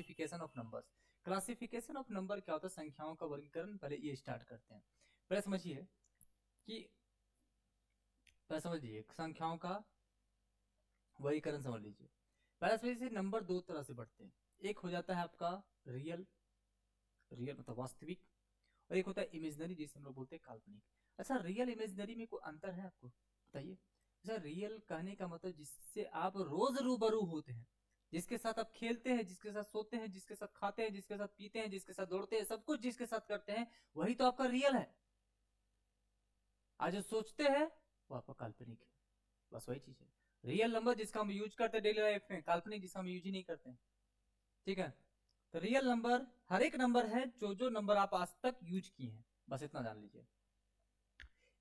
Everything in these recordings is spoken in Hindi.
Classification of numbers. Classification of number क्या होता है? संख्याओं का वर्गीकरण। पहले ये स्टार्ट करते हैं। पहले समझिए कि पहले समझिए संख्याओं का वर्गीकरण समझ लीजिए। पहले समझिए नंबर दो तरह से बढ़ते हैं। एक हो जाता है आपका रियल, रियल मतलब वास्तविक, और एक होता है इमेजनरी जिसे हम लोग बोलते हैं काल्पनिक। अच्छा, रियल इमेजनरी में कोई अंतर है आपको बताइए? अच्छा, रियल कहने का मतलब जिससे आप रोज रूबरू होते हैं, जिसके साथ आप खेलते हैं, जिसके साथ सोते हैं, जिसके साथ खाते हैं, जिसके साथ पीते हैं, जिसके साथ दौड़ते हैं, सब कुछ जिसके साथ करते हैं, वही तो आपका रियल है। आज जो सोचते हैं वो आपका काल्पनिक है। बस वही चीज है। रियल नंबर जिसका हम यूज करते हैं डेली लाइफ में, काल्पनिक जिसका हम यूज ही नहीं करते हैं। ठीक है, तो रियल नंबर हर एक नंबर है जो जो नंबर आप आज तक यूज किए हैं, बस इतना जान लीजिए।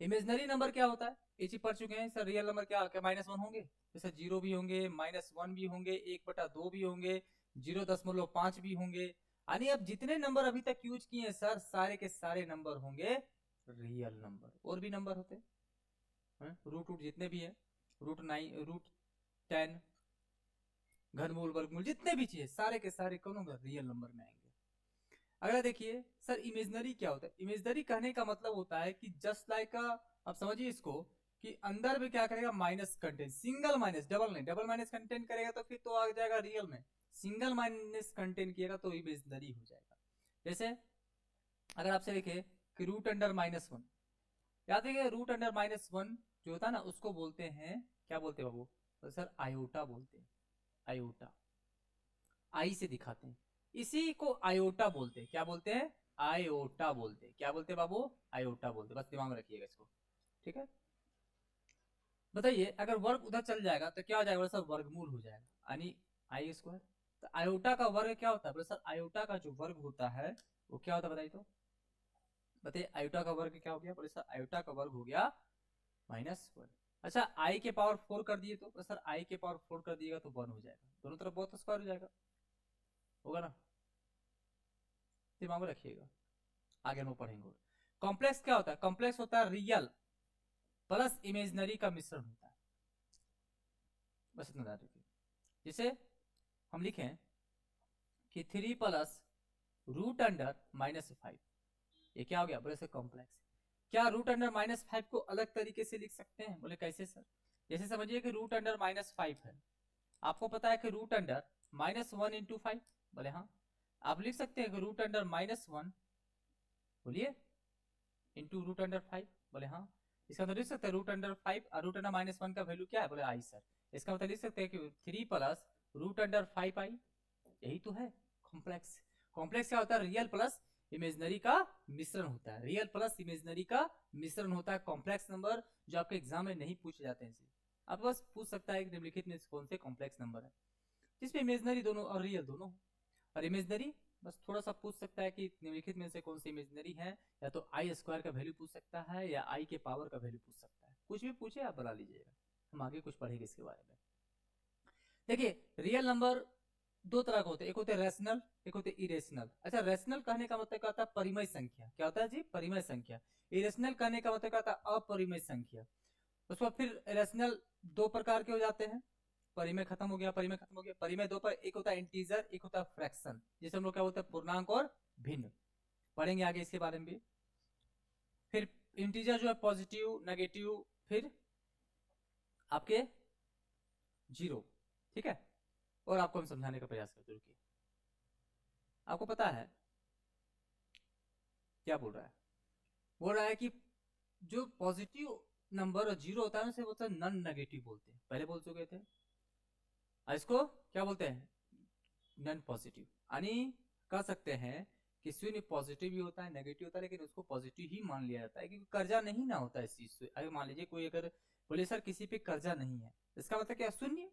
इमेजनरी नंबर क्या होता है? ये चीज पढ़ चुके हैं सर। रियल नंबर क्या क्या -1 होंगे, जैसे 0 भी होंगे, -1 भी होंगे, 1/2 भी होंगे, 0.5 भी होंगे। यानी अब जितने नंबर अभी तक यूज किए हैं सर, सारे के सारे नंबर होंगे रियल नंबर। और भी नंबर होते हैं रूट जितने भी है, √9, √10, घनमूल, वर्गमूल, जितने भी चीज सारे के सारे कौन होंगे? रियल नंबर में आएंगे। अगला देखिए सर, इमेजनरी क्या होता है? इमेजनरी कहने का मतलब होता है कि जस्ट लाइक आप समझिए इसको कि अंदर में क्या करेगा? Minus content, single minus, double नहीं, डबल माइनस कंटेंट करेगा तो फिर तो आ जाएगा रियल में। सिंगल माइनस कंटेंट किएगा तो इमेजनरी हो जाएगा। जैसे अगर आपसे लिखे कि √(-1), याद है √(-1) जो होता है ना, उसको बोलते हैं, क्या बोलते हैं बाबू? तो सर आयोटा बोलते हैं। आयोटा, आई से दिखाते हैं, इसी को आयोटा बोलते हैं। क्या बोलते हैं? आयोटा बोलते हैं। क्या बोलते हैं बाबू? आयोटा बोलते हैं। बस दिमाग में रखिएगा इसको। ठीक है, बताइए अगर वर्ग उधर चल जाएगा तो क्या हो जाएगा सर? वर्गमूल हो जाएगा, यानी I²। तो आयोटा का वर्ग क्या होता है बोले सर? आयोटा का जो वर्ग होता है वो क्या होता है बताइए तो? बताइए आयोटा का वर्ग क्या हो गया बोले सर? आयोटा का वर्ग हो गया -1। अच्छा, आई के पावर 4 कर दिए तो सर आई के पावर 4 कर दिएगा तो 1 हो जाएगा। दोनों तरफ बहुत स्क्वायर हो जाएगा, होगा ना? दिमाग में रखिएगा, आगे हम पढ़ेंगे। कॉम्प्लेक्स क्या होता है? कॉम्प्लेक्स होता है रियल प्लस इमेजनरी का मिश्रण होता है। बस इतना याद रखिए। जैसे हम लिखें कि 3 प्लस √(-5), ये क्या हो गया बोले सर? कॉम्प्लेक्स। क्या √(-5) को अलग तरीके से लिख सकते हैं? बोले कैसे सर? जैसे समझिए कि √(-5) है, आपको पता है कि √(-1) इंटू 5, बोले हाँ। आप लिख सकते हैं कि √(-1), बोलिए, इंटू √(5), बोले हाँ। इसका मतलब लिख सकते हैं √(5) और √(-1) का वैल्यू क्या है? बोले आई सर। इसका मतलब लिख सकते हैं कि 3 प्लस √(5)i, यही तो है कॉम्प्लेक्स। कॉम्प्लेक्स क्या होता है? रियल प्लस इमेजनरी का मिश्रण होता है। रियल प्लस इमेजनरी का मिश्रण होता है कॉम्प्लेक्स नंबर, जो आपके एग्जाम में नहीं पूछे जाते हैं। आप बस पूछ सकता है कि निम्नलिखित में कौन से कॉम्प्लेक्स नंबर है जिसमें इमेजनरी दोनों और रियल दोनों। और इमेजनरी बस थोड़ा सा पूछ सकता है कि निम्नलिखित में से कौन सी इमेजनरी है, या तो I² का वैल्यू पूछ सकता है या आई के पावर का वैल्यू पूछ सकता है। कुछ भी पूछे आप बता लीजिएगा, हम आगे कुछ पढ़ेंगे इसके बारे में। देखिए रियल नंबर दो तरह के होते हैं, एक होते हैं रैशनल, एक होते हैं इरेशनल। अच्छा, रैशनल कहने का मतलब क्या होता है? परिमेय संख्या। क्या होता है जी? परिमेय संख्या। इरेशनल कहने का मतलब क्या होता है? अपरिमेय संख्या। उसके बाद फिर रैशनल दो प्रकार के हो जाते हैं। परिमेय खत्म हो गया, परिमेय खत्म हो गया। परिमेय दो पर, एक होता है इंटीजर, एक होता है फ्रैक्शन, जिसे हम लोग क्या बोलते हैं? पूर्णांक और भिन्न। पढ़ेंगे आगे इसके बारे में भी। फिर इंटीजर जो है पॉजिटिव, नेगेटिव, फिर आपके 0। ठीक है, और आपको हम समझाने का प्रयास करते रुकिए। आपको पता है क्या बोल रहा है? बोल रहा है कि जो पॉजिटिव नंबर और 0 होता है उसे बोलते हैं नॉन नेगेटिव बोलते हैं, पहले बोल चुके थे। इसको क्या बोलते हैं? Non positive. यानी कह सकते हैं कि शून्य पॉजिटिव भी होता है, नेगेटिव होता है, लेकिन उसको पॉजिटिव ही मान लिया जाता है क्योंकि कर्जा नहीं ना होता है इस चीज से। अगर मान लीजिए कोई अगर बोले सर किसी पे कर्जा नहीं है, इसका मतलब क्या? शून्य।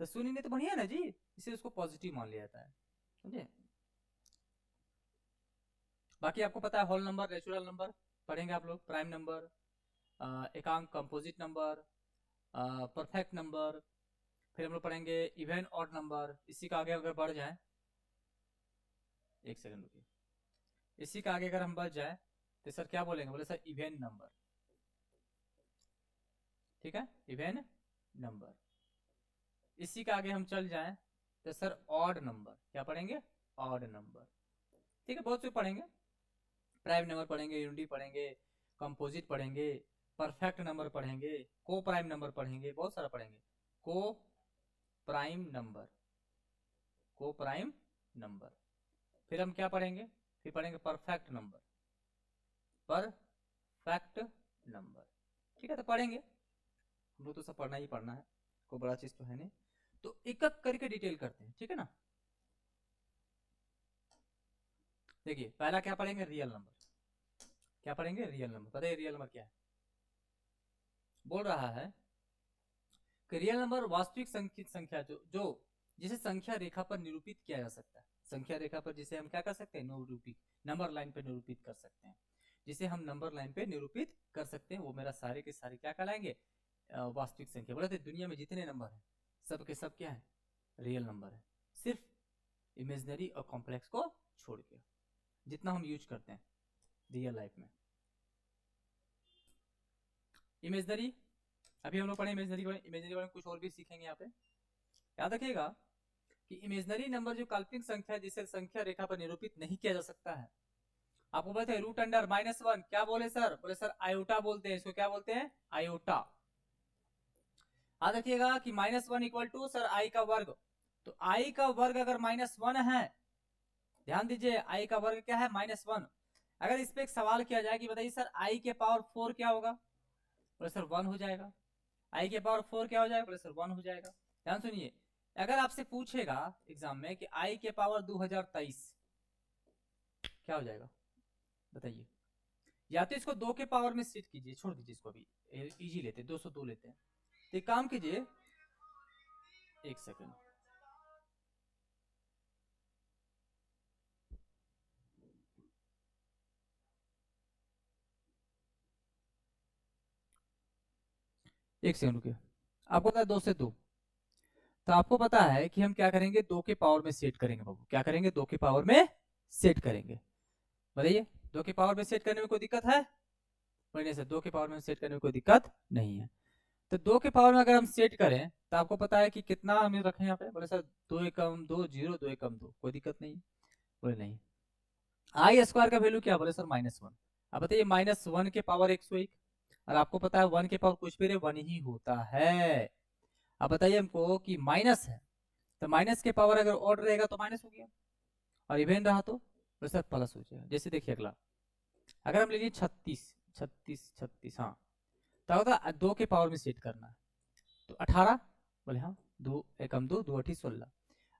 तो शून्य नहीं तो बढ़िया ना जी, इसे उसको पॉजिटिव मान लिया जाता है, समझे? बाकी आपको पता है होल नंबर, नेचुरल नंबर पढ़ेंगे आप लोग, प्राइम नंबर, एकांक, कंपोजिट नंबर, परफेक्ट नंबर। फिर हम लोग पढ़ेंगे इवन ऑड नंबर। इसी का आगे अगर बढ़ जाए, एक सेकंड रुकिए, इसी का आगे अगर हम बढ़ जाए तो सर क्या बोलेंगे? बोले सर इवन नंबर। ठीक है, इवन नंबर। इसी का आगे हम चल जाए तो सर ऑड नंबर, क्या पढ़ेंगे? Odd number. ठीक है, बहुत से पढ़ेंगे, प्राइम नंबर पढ़ेंगे, यूनिटी पढ़ेंगे, कंपोजिट पढ़ेंगे, परफेक्ट नंबर पढ़ेंगे, को प्राइम नंबर पढ़ेंगे, बहुत सारा पढ़ेंगे। को प्राइम नंबर, को प्राइम नंबर। फिर हम क्या पढ़ेंगे? फिर पढ़ेंगे परफेक्ट नंबर, परफेक्ट नंबर। ठीक है, तो पढ़ेंगे हम लोग, तो सब पढ़ना ही पढ़ना है, कोई बड़ा चीज तो है नहीं। तो एक एक करके डिटेल करते हैं, ठीक है ना। देखिए पहला क्या पढ़ेंगे? Real number. क्या पढ़ेंगे? Real number. पता है रियल नंबर क्या है? बोल रहा है कि रियल नंबर वास्तविक संख्या जो जिसे संख्या रेखा पर निरूपित किया जा सकता है। संख्या रेखा पर जिसे हम क्या कर सकते हैं? निरूपित, नंबर लाइन पे निरूपित कर सकते हैं। जिसे हम नंबर लाइन पे निरूपित कर सकते हैं वो मेरा सारे के सारे क्या कहलाएंगे? वास्तविक संख्या। बोले थे दुनिया में जितने नंबर है सब के सब क्या है? रियल नंबर है, सिर्फ इमेजिनरी और कॉम्प्लेक्स को छोड़ के, जितना हम यूज करते हैं रियल लाइफ में। इमेजिनरी अभी हम लोग पढ़े, इमेजिनरी इमेजिनरी में कुछ और भी सीखेंगे यहाँ पे। याद रखिएगा कि इमेजिनरी नंबर जो काल्पनिक संख्या है जिसे संख्या रेखा पर निरूपित नहीं किया जा सकता है। आपको पता है रूट अंडर -1 क्या बोले सर? बोले सर आयोटा बोलते हैं इसको। क्या बोलते हैं? आयोटा। याद रखिएगा कि -1 इक्वल टू सर आई का वर्ग। तो आई का वर्ग अगर -1 है, ध्यान दीजिए आई का वर्ग क्या है? -1। अगर इस पे एक सवाल किया जाए कि बताइए सर आई के पावर 4 क्या होगा? बोले सर 1 हो जाएगा। आई के पावर 4 क्या हो जाएगा? बोले सर 1 हो जाएगा। ध्यान सुनिए, अगर आपसे पूछेगा एग्जाम में कि आई के पावर 2023 क्या हो जाएगा? बताइए। या तो इसको 2 के पावर में सेट कीजिए, छोड़ दीजिए इसको, अभी इजी लेते हैं, 202 लेते हैं। तो एक काम कीजिए, एक सेकंड, एक सेकंड रुकिए। आपको पता है 2 से 2, तो आपको पता है कि हम क्या करेंगे? 2 के पावर में सेट करेंगे बाबू। क्या करेंगे? 2 के पावर में सेट करेंगे। बताइए 2 के पावर में सेट करने में कोई दिक्कत है? नहीं सर, 2 के पावर में सेट करने में कोई दिक्कत नहीं है। तो 2 के पावर में अगर हम सेट करें तो आपको पता है कि कितना हमें रखें यहाँ पे? बोले सर 2 एकम 2 0, 2 एकम 2, कोई दिक्कत नहीं। बोले नहीं। आई स्क्वायर का वैल्यू क्या? बोले सर -1। अब बताइए -1 के पावर 101, और आपको पता है 1 के पावर कुछ भी 1 ही होता है। अब बताइए हमको कि माइनस है, तो माइनस के पावर अगर ऑड रहेगा तो माइनस हो गया, और इवेन रहा तो बोले सर प्लस हो जाएगा। जैसे देखिए अगला, अगर हम ले लिए 36 36 36, हाँ, तो होता 2 के पावर में सेट करना है तो 18। बोले हाँ, 2 एकम 2, 2 अठी 16।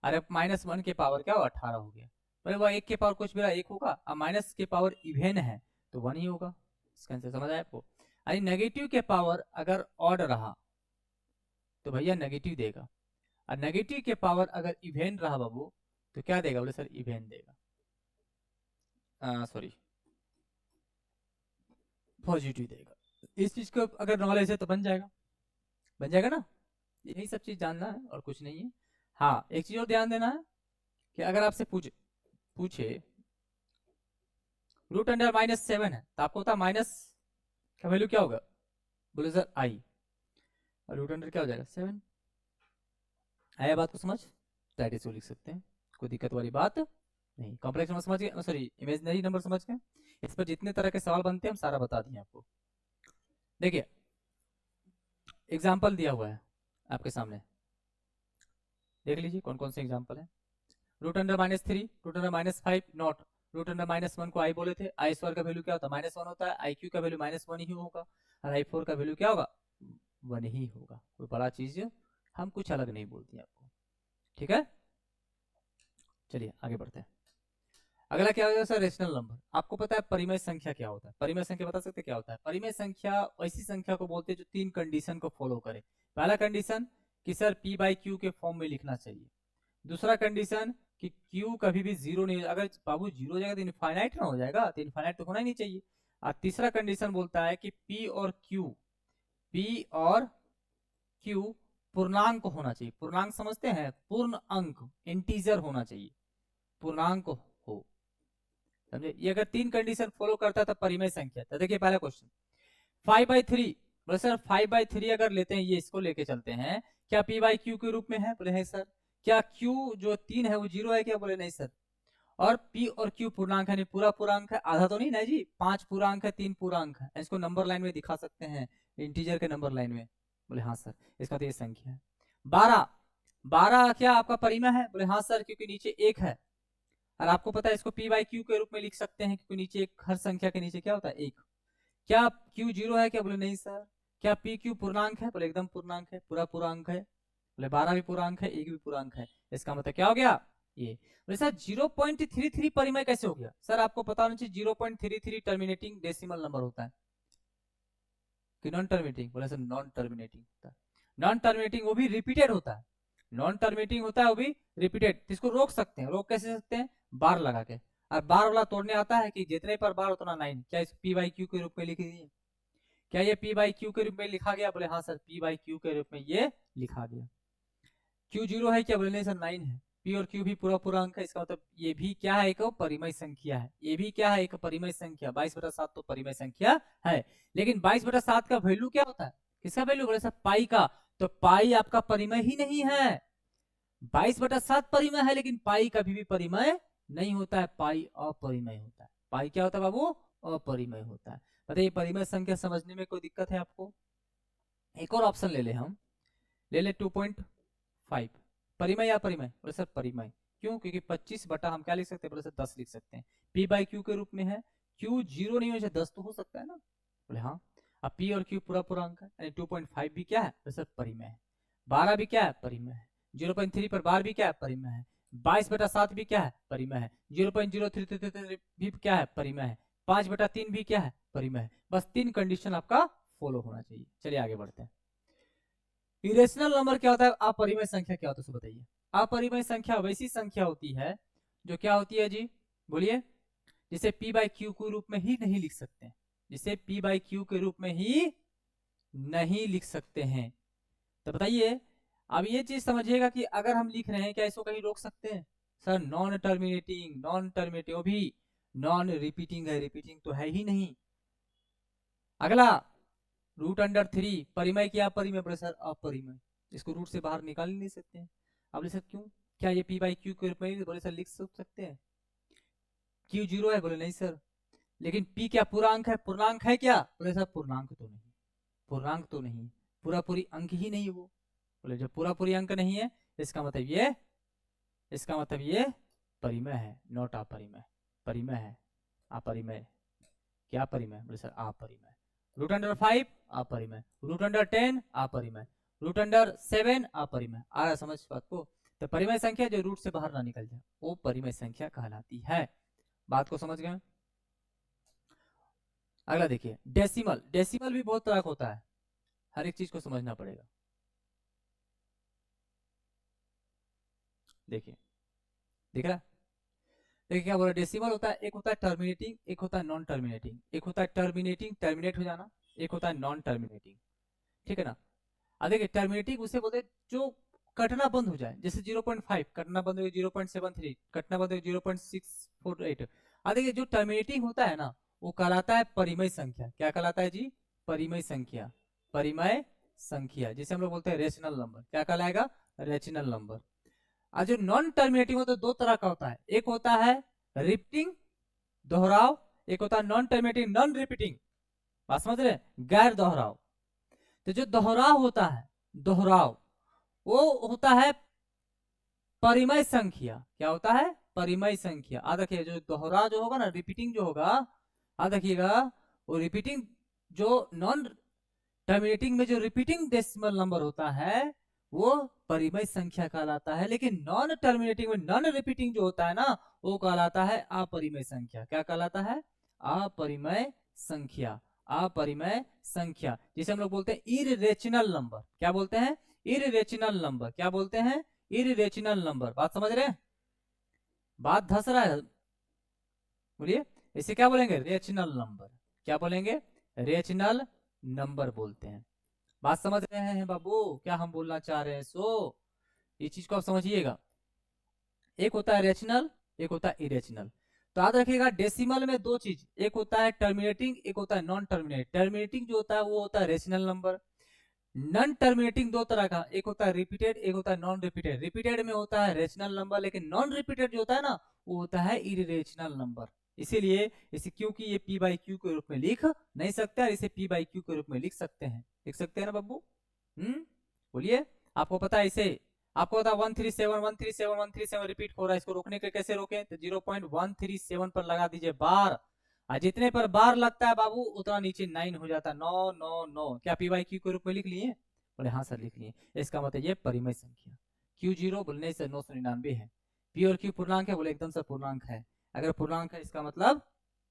अरे -1 के पावर क्या हो? 18 हो गया। बोले वह 1 के पावर कुछ भी 1 होगा, अब माइनस के पावर इवेन है तो 1 ही होगा। इसका आंसर समझ आया आपको? अरे नेगेटिव के पावर अगर ऑड रहा तो भैया नेगेटिव देगा, और नेगेटिव के पावर अगर इवेन रहा बाबू तो क्या देगा? बोले सर इवेन देगा, सॉरी पॉजिटिव देगा। इस चीज को अगर नॉलेज है तो बन जाएगा, बन जाएगा ना। यही सब चीज जानना है और कुछ नहीं है। हाँ, एक चीज और ध्यान देना है कि अगर आपसे पूछे रूट अंडर -7 है तो आपको होता है माइनस का वैल्यू क्या होगा? बोले सर आई, और रूट अंडर क्या हो जाएगा? 7। आया बात को समझ? डायरेक्ट इसको लिख सकते हैं, कोई दिक्कत वाली बात नहीं। कॉम्प्लेक्स नंबर समझ गए, सॉरी इमेजिनरी नंबर समझ गए। इस पर जितने तरह के सवाल बनते हैं हम सारा बता दिए आपको। देखिए एग्जाम्पल दिया हुआ है आपके सामने, देख लीजिए कौन कौन से एग्जाम्पल है। Root under -3, root under -5 not, root under -1 को आई बोले थे। आई स्क्वायर का वैल्यू क्या होता है? -1 होता है। आई क्यू का वैल्यू -1 ही होगा, और आई 4 का वैल्यू क्या होगा? 1 ही होगा। कोई बड़ा चीज हम कुछ अलग नहीं बोलते हैं आपको, ठीक है। चलिए आगे बढ़ते हैं। अगला क्या होगा सर? Rational number. आपको पता है परिमेय संख्या क्या होता है? परिमेय संख्या बता सकते क्या होता है? परिमेय संख्या ऐसी संख्या को बोलते हैं जो 3 कंडीशन को फॉलो करे। पहला कंडीशन कि सर p/q के फॉर्म में लिखना चाहिए। दूसरा कंडीशन कि q कभी भी 0 नहीं, अगर बाबू 0 हो जाएगा तो इनफाइनाइट ना हो जाएगा, तो इनफाइनाइट तो होना ही नहीं चाहिए। और तीसरा कंडीशन बोलता है कि p और q पूर्णांक होना चाहिए। पूर्णांक समझते हैं? पूर्ण अंक, इंटीजर होना चाहिए, पूर्णांक हो, समझे? ये अगर 3 कंडीशन फॉलो करता है तो परिमेय संख्या। तो देखिए पहला क्वेश्चन 5/3, बोले सर 5/3 अगर लेते हैं, ये इसको लेके चलते हैं, क्या p/q के रूप में है? बोले है सर। क्या Q जो 3 है वो 0 है क्या? बोले नहीं सर। और P और Q पूर्णांक है, पूरा पूर्णांक है, आधा तो नहीं ना जी, 5 पूर्णांक है, 3 पूर्णांक है, इसको नंबर लाइन में दिखा सकते हैं, इंटीजर के नंबर लाइन में। बोले हाँ सर, इसका तो ये संख्या है। 12, 12 क्या आपका परिमेय है? बोले हाँ सर, क्योंकि नीचे 1 है, और आपको पता है इसको P बाई Q के रूप में लिख सकते हैं, क्योंकि नीचे एक, हर संख्या के नीचे क्या होता है? 1। क्या Q 0 है क्या? बोले नहीं सर। क्या P Q पूर्णांक है? बोले एकदम पूर्णांक है, पूरा पूर्णांक है। बोले 12 भी पूर्णांक है, 1 भी पूर्णांक है, इसका मतलब क्या हो गया? ये। बोले सर 0.33 परिमेय कैसे हो गया? सर आपको पता होना चाहिए 0.33 टर्मिनेटिंग डेसिमल नंबर होता है कि नॉन टर्मिनेटिंग? बोले सर नॉन टर्मिनेटिंग होता है। नॉन टर्मिनेटिंग वो भी रिपीटेड होता है, नॉन टर्मिनेटिंग होता है वो भी रिपीटेड। इसको रोक सकते हैं, रोक कैसे सकते हैं? बार लगा के। और बार वाला तोड़ने आता है कि जितने पर बार उतना 9। क्या इस P बाई Q के रूप में लिख दीजिए? क्या ये P बाई Q के रूप में लिखा गया? बोले हाँ सर, P बाई Q के रूप में ये लिखा गया। Q 0 है क्या? बोले नहीं सर, 9 है। P और Q भी पूरा पूरा अंक है, इसका मतलब ये भी क्या है? एक परिमेय संख्या है। ये भी क्या है? एक परिमेय संख्या। 22/7 तो परिमेय संख्या है, लेकिन 22/7 का वैल्यू क्या होता है? किसका वैल्यू? बोले सर पाई का। तो पाई आपका परिमेय ही नहीं है। 22/7 परिमेय है, लेकिन पाई कभी भी परिमेय नहीं होता है, पाई अपरिमेय होता है। पाई क्या होता है बाबू? अपरिमेय होता है। बताइए परिमेय संख्या समझने में कोई दिक्कत है आपको? एक और ऑप्शन ले ले हम, ले ले 2.5। परिमेय या परिमेय? बोले सर परिमेय। क्यों? क्योंकि 25 बटा हम क्या लिख सकते हैं? बोले सर 10 लिख सकते हैं। P बाई Q के रूप में है, Q 0 नहीं हो जाए, 10 तो हो सकता है ना? बोले हाँ। अब P और Q पूरा पूरा अंक है, यानी 2.5 भी क्या है? बोले सर परिमेय है। 12 भी क्या है? परिमेय है। 0.3 पर 12 भी क्या है? परिमेय है। 22/7 भी क्या है? परिमेय है। 0.0333 भी क्या है? परिमेय है। 5/3 भी क्या है? परिमेय है। बस 3 कंडीशन आपका फॉलो होना चाहिए। चलिए आगे बढ़ते हैं। इरेशनल नंबर क्या होता है? अपरिमेय संख्या क्या होता है? बताइए। अपरिमेय संख्या वैसी संख्या होती है जो क्या होती है जी? बोलिए। जिसे P बाई Q के रूप में ही नहीं लिख सकते, जिसे P बाई Q के रूप में ही नहीं लिख सकते हैं। तो बताइए, अब ये चीज समझिएगा कि अगर हम लिख रहे हैं, क्या इसको कहीं रोक सकते हैं? Sir non terminating, non terminating वो भी नॉन रिपीटिंग है, रिपीटिंग तो है ही नहीं। अगला √3 परिमेय क्या? परिमेय? बोले सर अपरिमेय, इसको रूट से बाहर निकाल ही नहीं सकते हैं। अब बोले सर क्यों? क्या ये P बाई Q के रूप में? बोले सर लिख सकते हैं। Q 0 है? बोले नहीं सर। लेकिन P क्या पूर्णांक है? पूर्णांक है क्या? बोले सर पूर्णांक तो नहीं, पूर्णांक तो नहीं, पूरा पूरी अंक ही नहीं वो। बोले जब पूरा पूरी अंक नहीं है, इसका मतलब ये, इसका मतलब ये परिमेय है, नॉट अपरिमेय। परिमेय है, अपरिमेय। क्या परिमेय? बोले सर अपरिमेय। √5 अपरिमेय, √10 अपरिमेय, √7 अपरिमेय। आ रहा समझ बात को? तो परिमेय संख्या जो रूट से बाहर ना निकल जाए वो परिमेय संख्या कहलाती है। बात को समझ गए? अगला देखिए डेसिमल। डेसिमल भी बहुत तरह का होता है, हर एक चीज को समझना पड़ेगा। देखिए, दिख रहा है? देखिए क्या बोला, डेसिमल होता है, एक होता है टर्मिनेटिंग, एक होता है नॉन टर्मिनेटिंग। एक होता है टर्मिनेटिंग, टर्मिनेट हो जाना, एक होता है नॉन टर्मिनेटिंग। ठीक है ना? अब देखिए टर्मिनेटिंग उसे बोलते हैं जो कटना बंद हो जाए, जैसे 0.5 कटना बंद हो गया, 0.73 कटना बंद हो गया, 0.648। अब देखिए जो टर्मिनेटिंग होता है ना, वो कहलाता है परिमेय संख्या। क्या कहलाता है जी? परिमेय संख्या। परिमेय संख्या जिसे हम लोग बोलते हैं रेशनल नंबर। क्या कहलाएगा? Rational number. और जो नॉन टर्मिनेटिंग होता है दो तरह का होता है, एक होता है रिपीटिंग, दोहराव, एक होता है नॉन टर्मिनेटिंग, नॉन रिपीटिंग। बात समझ रहे? गैर दोहराव। तो जो दोहराव होता है, दोहराव वो होता है परिमेय संख्या। क्या होता है? परिमेय संख्या। आ देखिए जो दोहरा जो होगा ना, रिपीटिंग जो होगा, आ देखिएगा वो रिपीटिंग जो नॉन टर्मिनेटिंग में जो रिपीटिंग डेसिमल नंबर होता है वो परिमेय संख्या कहलाता है, लेकिन नॉन टर्मिनेटिंग में नॉन रिपीटिंग जो होता है ना, वो कहलाता है अपरिमेय संख्या। क्या कहलाता है? अपरिमेय संख्या। अपरिमेय संख्या जिसे हम लोग बोलते हैं इररेशनल नंबर। क्या बोलते हैं? Irrational number. क्या बोलते हैं? Irrational number. बात समझ रहे हैं? बात धस रहा है? बोलिए। इसे क्या बोलेंगे? Rational number. क्या बोलेंगे? रेशनल नंबर बोलते हैं। बात समझ रहे हैं बाबू क्या हम बोलना चाह रहे हैं? सो ये चीज को आप समझिएगा, एक होता है रेशनल, एक होता है इरेशनल। तो याद रखिएगा डेसिमल में दो चीज, एक होता है टर्मिनेटिंग, एक होता है नॉन टर्मिनेट। टर्मिनेटिंग जो होता है वो होता है रेशनल नंबर, नॉन टर्मिनेटिंग दो तरह का, एक होता है रिपीटेड, एक होता है नॉन रिपीटेड। रिपीटेड में होता है रेशनल नंबर, लेकिन नॉन रिपीटेड जो होता है ना वो होता है इरेशनल नंबर। इसीलिए इसे क्योंकि ये p बाई क्यू के रूप में लिख नहीं सकते, इसे p बाई क्यू के रूप में लिख सकते हैं। लिख सकते हैं ना बब्बू? बोलिए। आपको पता है इसे, आपको पता 137 रिपीट हो रहा है, इसको रोकने के कैसे रोके? तो 0.137 पर लगा दीजिए बार, और जितने पर बार लगता है बाबू उतना नीचे 9 हो जाता है। 9 9 9। क्या पी बाई क्यू के रूप में लिख लिए? बोले हाँ सर लिख लिए। इसका मतलब ये परिमेय संख्या। क्यू 0 बोलने से 999 है। पी और क्यू पूर्णांक है? बोले एकदम से पूर्णांक है। अगर पूर्णांक है इसका मतलब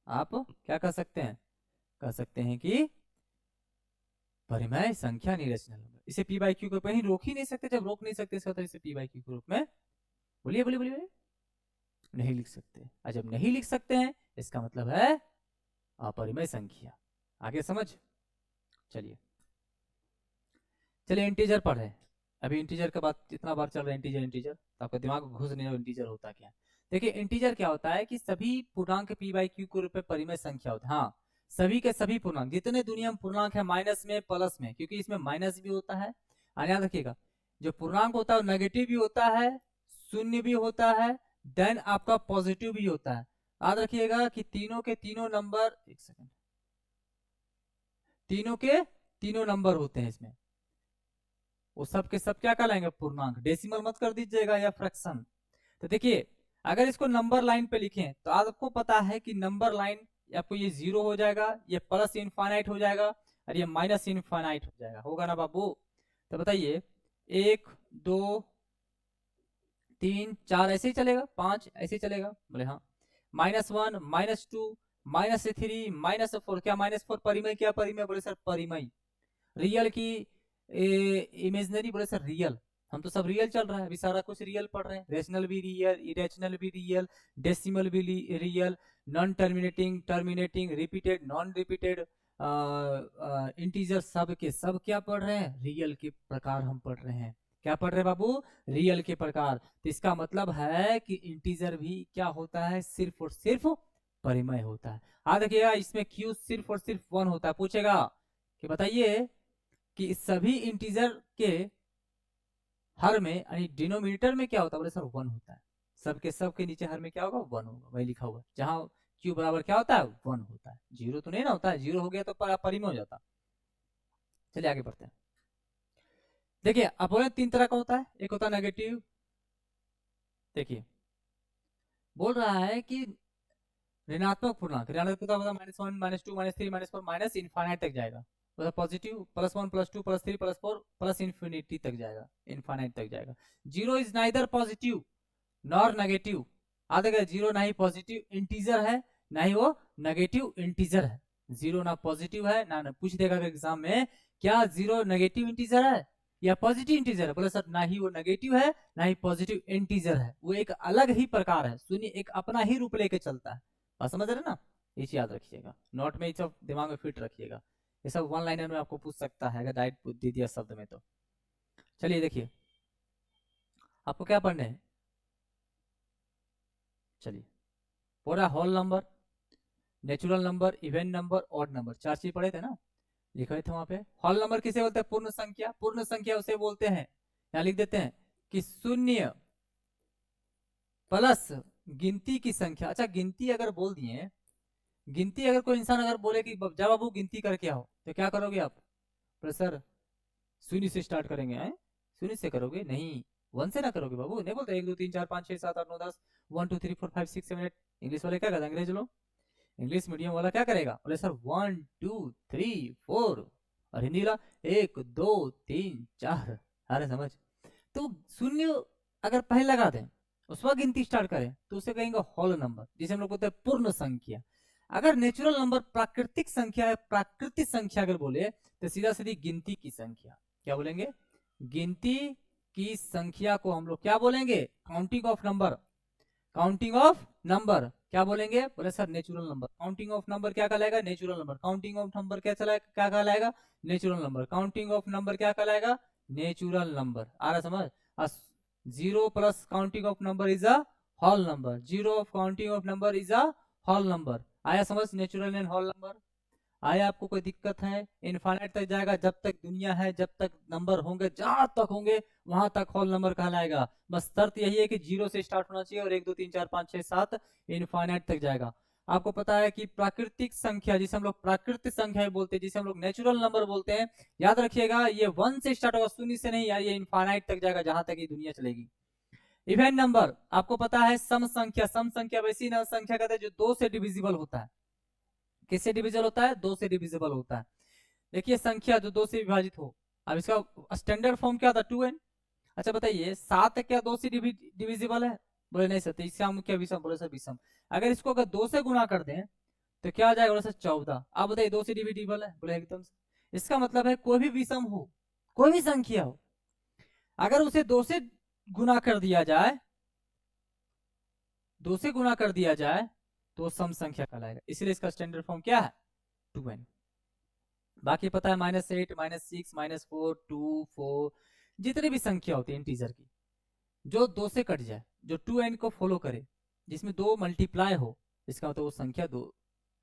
आप क्या कर सकते हैं? कह सकते हैं कि परिमेय संख्या निरचना नंबर। इसे पी बाई क्यू के रूप में ही रोक ही नहीं सकते। जब रोक नहीं सकते इसका तो इसे पी बाई क्यू के रूप में बोलिए बोलिए बोलिए नहीं लिख सकते। और जब नहीं लिख सकते हैं इसका मतलब है अपरिमेय संख्या। आगे समझ? चलिए चलिए इंटीजर पढ़ रहे हैं। अभी इंटीजर का बात इतना बार चल रहा है, इंटीजर इंटीजर, तो आपका दिमाग घुस नहीं रहा इंटीजर होता क्या। देखिए इंटीजर क्या होता है कि सभी पूर्णांक पी बाई क्यू के रूप में परिमेय संख्या होता है। हाँ सभी के सभी पूर्णांक, जितने दुनिया में पूर्णांक है माइनस में प्लस में, क्योंकि इसमें माइनस भी होता है। याद रखिएगा जो पूर्णांक होता है नेगेटिव भी होता है, शून्य भी होता है, देन आपका पॉजिटिव भी होता है। याद रखिएगा कि तीनों के तीनों नंबर, एक सेकंड, तीनों के तीनों नंबर होते हैं इसमें, वो सब के सब क्या कहलाएंगे? पूर्णांक। डेसिमल मत कर दीजिएगा या फ्रैक्शन। तो देखिए अगर इसको नंबर लाइन पे लिखें तो आपको पता है कि नंबर लाइन आपको ये 0 हो जाएगा, ये प्लस इनफाइनाइट हो जाएगा, और ये माइनस इनफाइनाइट हो जाएगा। होगा ना बाबू? तो बताइए 1 2 3 4 ऐसे ही चलेगा, 5 ऐसे ही चलेगा? बोले हाँ। -1 -2 -3 -4। क्या -4 परिमेय? क्या परिमेय? बोले सर परिमेय। रियल की इमेजनरी? बोले सर रियल। हम तो सब रियल चल रहा है, अभी सारा कुछ रियल पढ़ रहे हैं। रेशनल भी रियल, इरेशनल भी रियल, डेसिमल भी real, non terminating, terminating, repeated, non repeated, integer, सब के सब क्या पढ़ रहे हैं? रियल के प्रकार हम पढ़ रहे हैं। क्या पढ़ रहे हैं बाबू? रियल के प्रकार। तो इसका मतलब है कि इंटीजर भी क्या होता है? सिर्फ और सिर्फ परिमेय होता है। हाँ देखिएगा इसमें क्यू सिर्फ और सिर्फ 1 होता है। पूछेगा कि बताइए कि सभी इंटीजर के हर में यानी डिनोमिनेटर में क्या होता है? बोले सर 1 होता है। सबके सब के नीचे हर में क्या होगा? 1 होगा, वही लिखा हुआ। जहां क्यू बराबर क्या होता है? 1 होता है। 0 तो नहीं ना होता है, 0 हो गया तो परिमेय हो जाता। चलिए आगे बढ़ते हैं। देखिए अब बोले 3 तरह का होता है। एक होता है नेगेटिव। देखिए बोल रहा है कि ऋणात्मक पूर्णांक, ऋणात्मक -1 -2 -3 -4 माइनस इनफाइनाइट तक जाएगा। पॉजिटिव +1 +2 +3 +4 प्लस इन्फिनिटी तक जाएगा, इनफाइनाइट तक जाएगा। 0 is neither positive nor negative. आ देखा 0 ना ही पॉजिटिव इंटीजर है ना ही वो नेगेटिव इंटीजर है। 0 ना पॉजिटिव है ना पूछ देगा एग्जाम में क्या 0 नेगेटिव इंटीजर है या पॉजिटिव इंटीजर है? बोले सर ना ही वो नेगेटिव है ना ही पॉजिटिव इंटीजर है, वो एक अलग ही प्रकार है। सुनिए एक अपना ही रूप लेके चलता है। बात समझ रहे ना? ये याद रखिएगा, नोट में सब दिमाग में फिट रखिएगा। ये सब वन लाइनर में आपको पूछ सकता है अगर डायरेक्ट दे दिया शब्द में तो। चलिए देखिए आपको क्या पढ़ने हैं। चलिए पूरा whole number, natural number, even number, odd number, 4 चीज पढ़े थे ना, लिखे थे वहां पे। होल नंबर किसे बोलते हैं? पूर्ण संख्या। पूर्ण संख्या उसे बोलते हैं, यहाँ लिख देते हैं कि 0 प्लस गिनती की संख्या। अच्छा गिनती अगर बोल दिए, गिनती अगर कोई इंसान अगर बोले कि जा बाबू गिनती करके आओ, तो क्या करोगे आप? सर 0 से स्टार्ट करेंगे। 0 से करोगे? नहीं, 1 से ना करोगे बाबू। नहीं बोलते 1 2 3 4 5 6 7 8 9 10 1 2 3 4 5 6 7 8। इंग्लिश वाले क्या करते हैं? अंग्रेज लोग, इंग्लिश मीडियम वाला क्या करेगा? बोले सर 1 2 3 4, और हिंदी वाला 1 2 3 4। अरे समझ। तो 0 अगर पहले लगा दें उस वक्त गिनती स्टार्ट करें तो उसे कहेंगे होल नंबर, जिसे हम लोग बोलते हैं पूर्ण संख्या। अगर नेचुरल नंबर प्राकृतिक संख्या है, प्राकृतिक संख्या अगर बोले तो सीधा सीधी गिनती की संख्या। क्या बोलेंगे? गिनती की संख्या को हम लोग क्या बोलेंगे? Counting of number. Counting of number क्या बोलेंगे? बोले sir natural number. Counting of number क्या कहलाएगा? Natural number. Counting of number क्या कहलाएगा? Natural number. Counting of number क्या कहलाएगा? Natural number. आ रहा समझ? 0 plus counting of number is a whole number. 0 of counting of number is a whole number. आया समझ? Natural and whole number. आया आपको कोई दिक्कत है? इनफाइनाइट तक जाएगा, जब तक दुनिया है, जब तक नंबर होंगे, जहां तक होंगे वहां तक होल नंबर कहलाएगा। बस शर्त यही है कि 0 से स्टार्ट होना चाहिए और 1 2 3 4 5 6 7 इनफाइनाइट तक जाएगा। आपको पता है कि प्राकृतिक संख्या, जिसे हम लोग प्राकृतिक संख्या बोलते हैं, जिसे हम लोग नेचुरल नंबर बोलते हैं, याद रखिएगा ये 1 से स्टार्ट होगा, शून्य से नहीं, ये इनफाइनाइट तक जाएगा जहां तक ये दुनिया चलेगी। इवेंट नंबर आपको पता है, सम संख्या, सम संख्या वैसी संख्या कहते हैं जो 2 से डिविजिबल होता है। किससे डिविजिबल होता है? 2 से डिविजिबल होता है। देखिए संख्या जो 2 से विभाजित हो, अब इसका स्टैंडर्ड फॉर्म क्या था? 2n। अच्छा बताइए 7 क्या 2 से डिविजिबल है? बोले नहीं सर। इसका क्या विषम? बोले सर विषम। अगर इसको अगर 2 से गुना कर दें तो क्या आ जाएगा? बोले सर 14। आप बताइए 2 से डिविजिबल है? बोले एकदम से। इसका मतलब है कोई भी विषम हो, कोई भी संख्या हो, अगर उसे 2 से गुना कर दिया जाए, 2 से गुना कर दिया जाए तो सम संख्या कहलाएगा। इसलिए इसका स्टैंडर्ड फॉर्म क्या है? 2n। बाकी पता है -8 -6 -4 2 4 जितनी भी संख्या होती है इंटीजर की, जो 2 से कट जाए, जो 2n को फॉलो करे, जिसमें 2 मल्टीप्लाई हो, इसका मतलब वो संख्या 2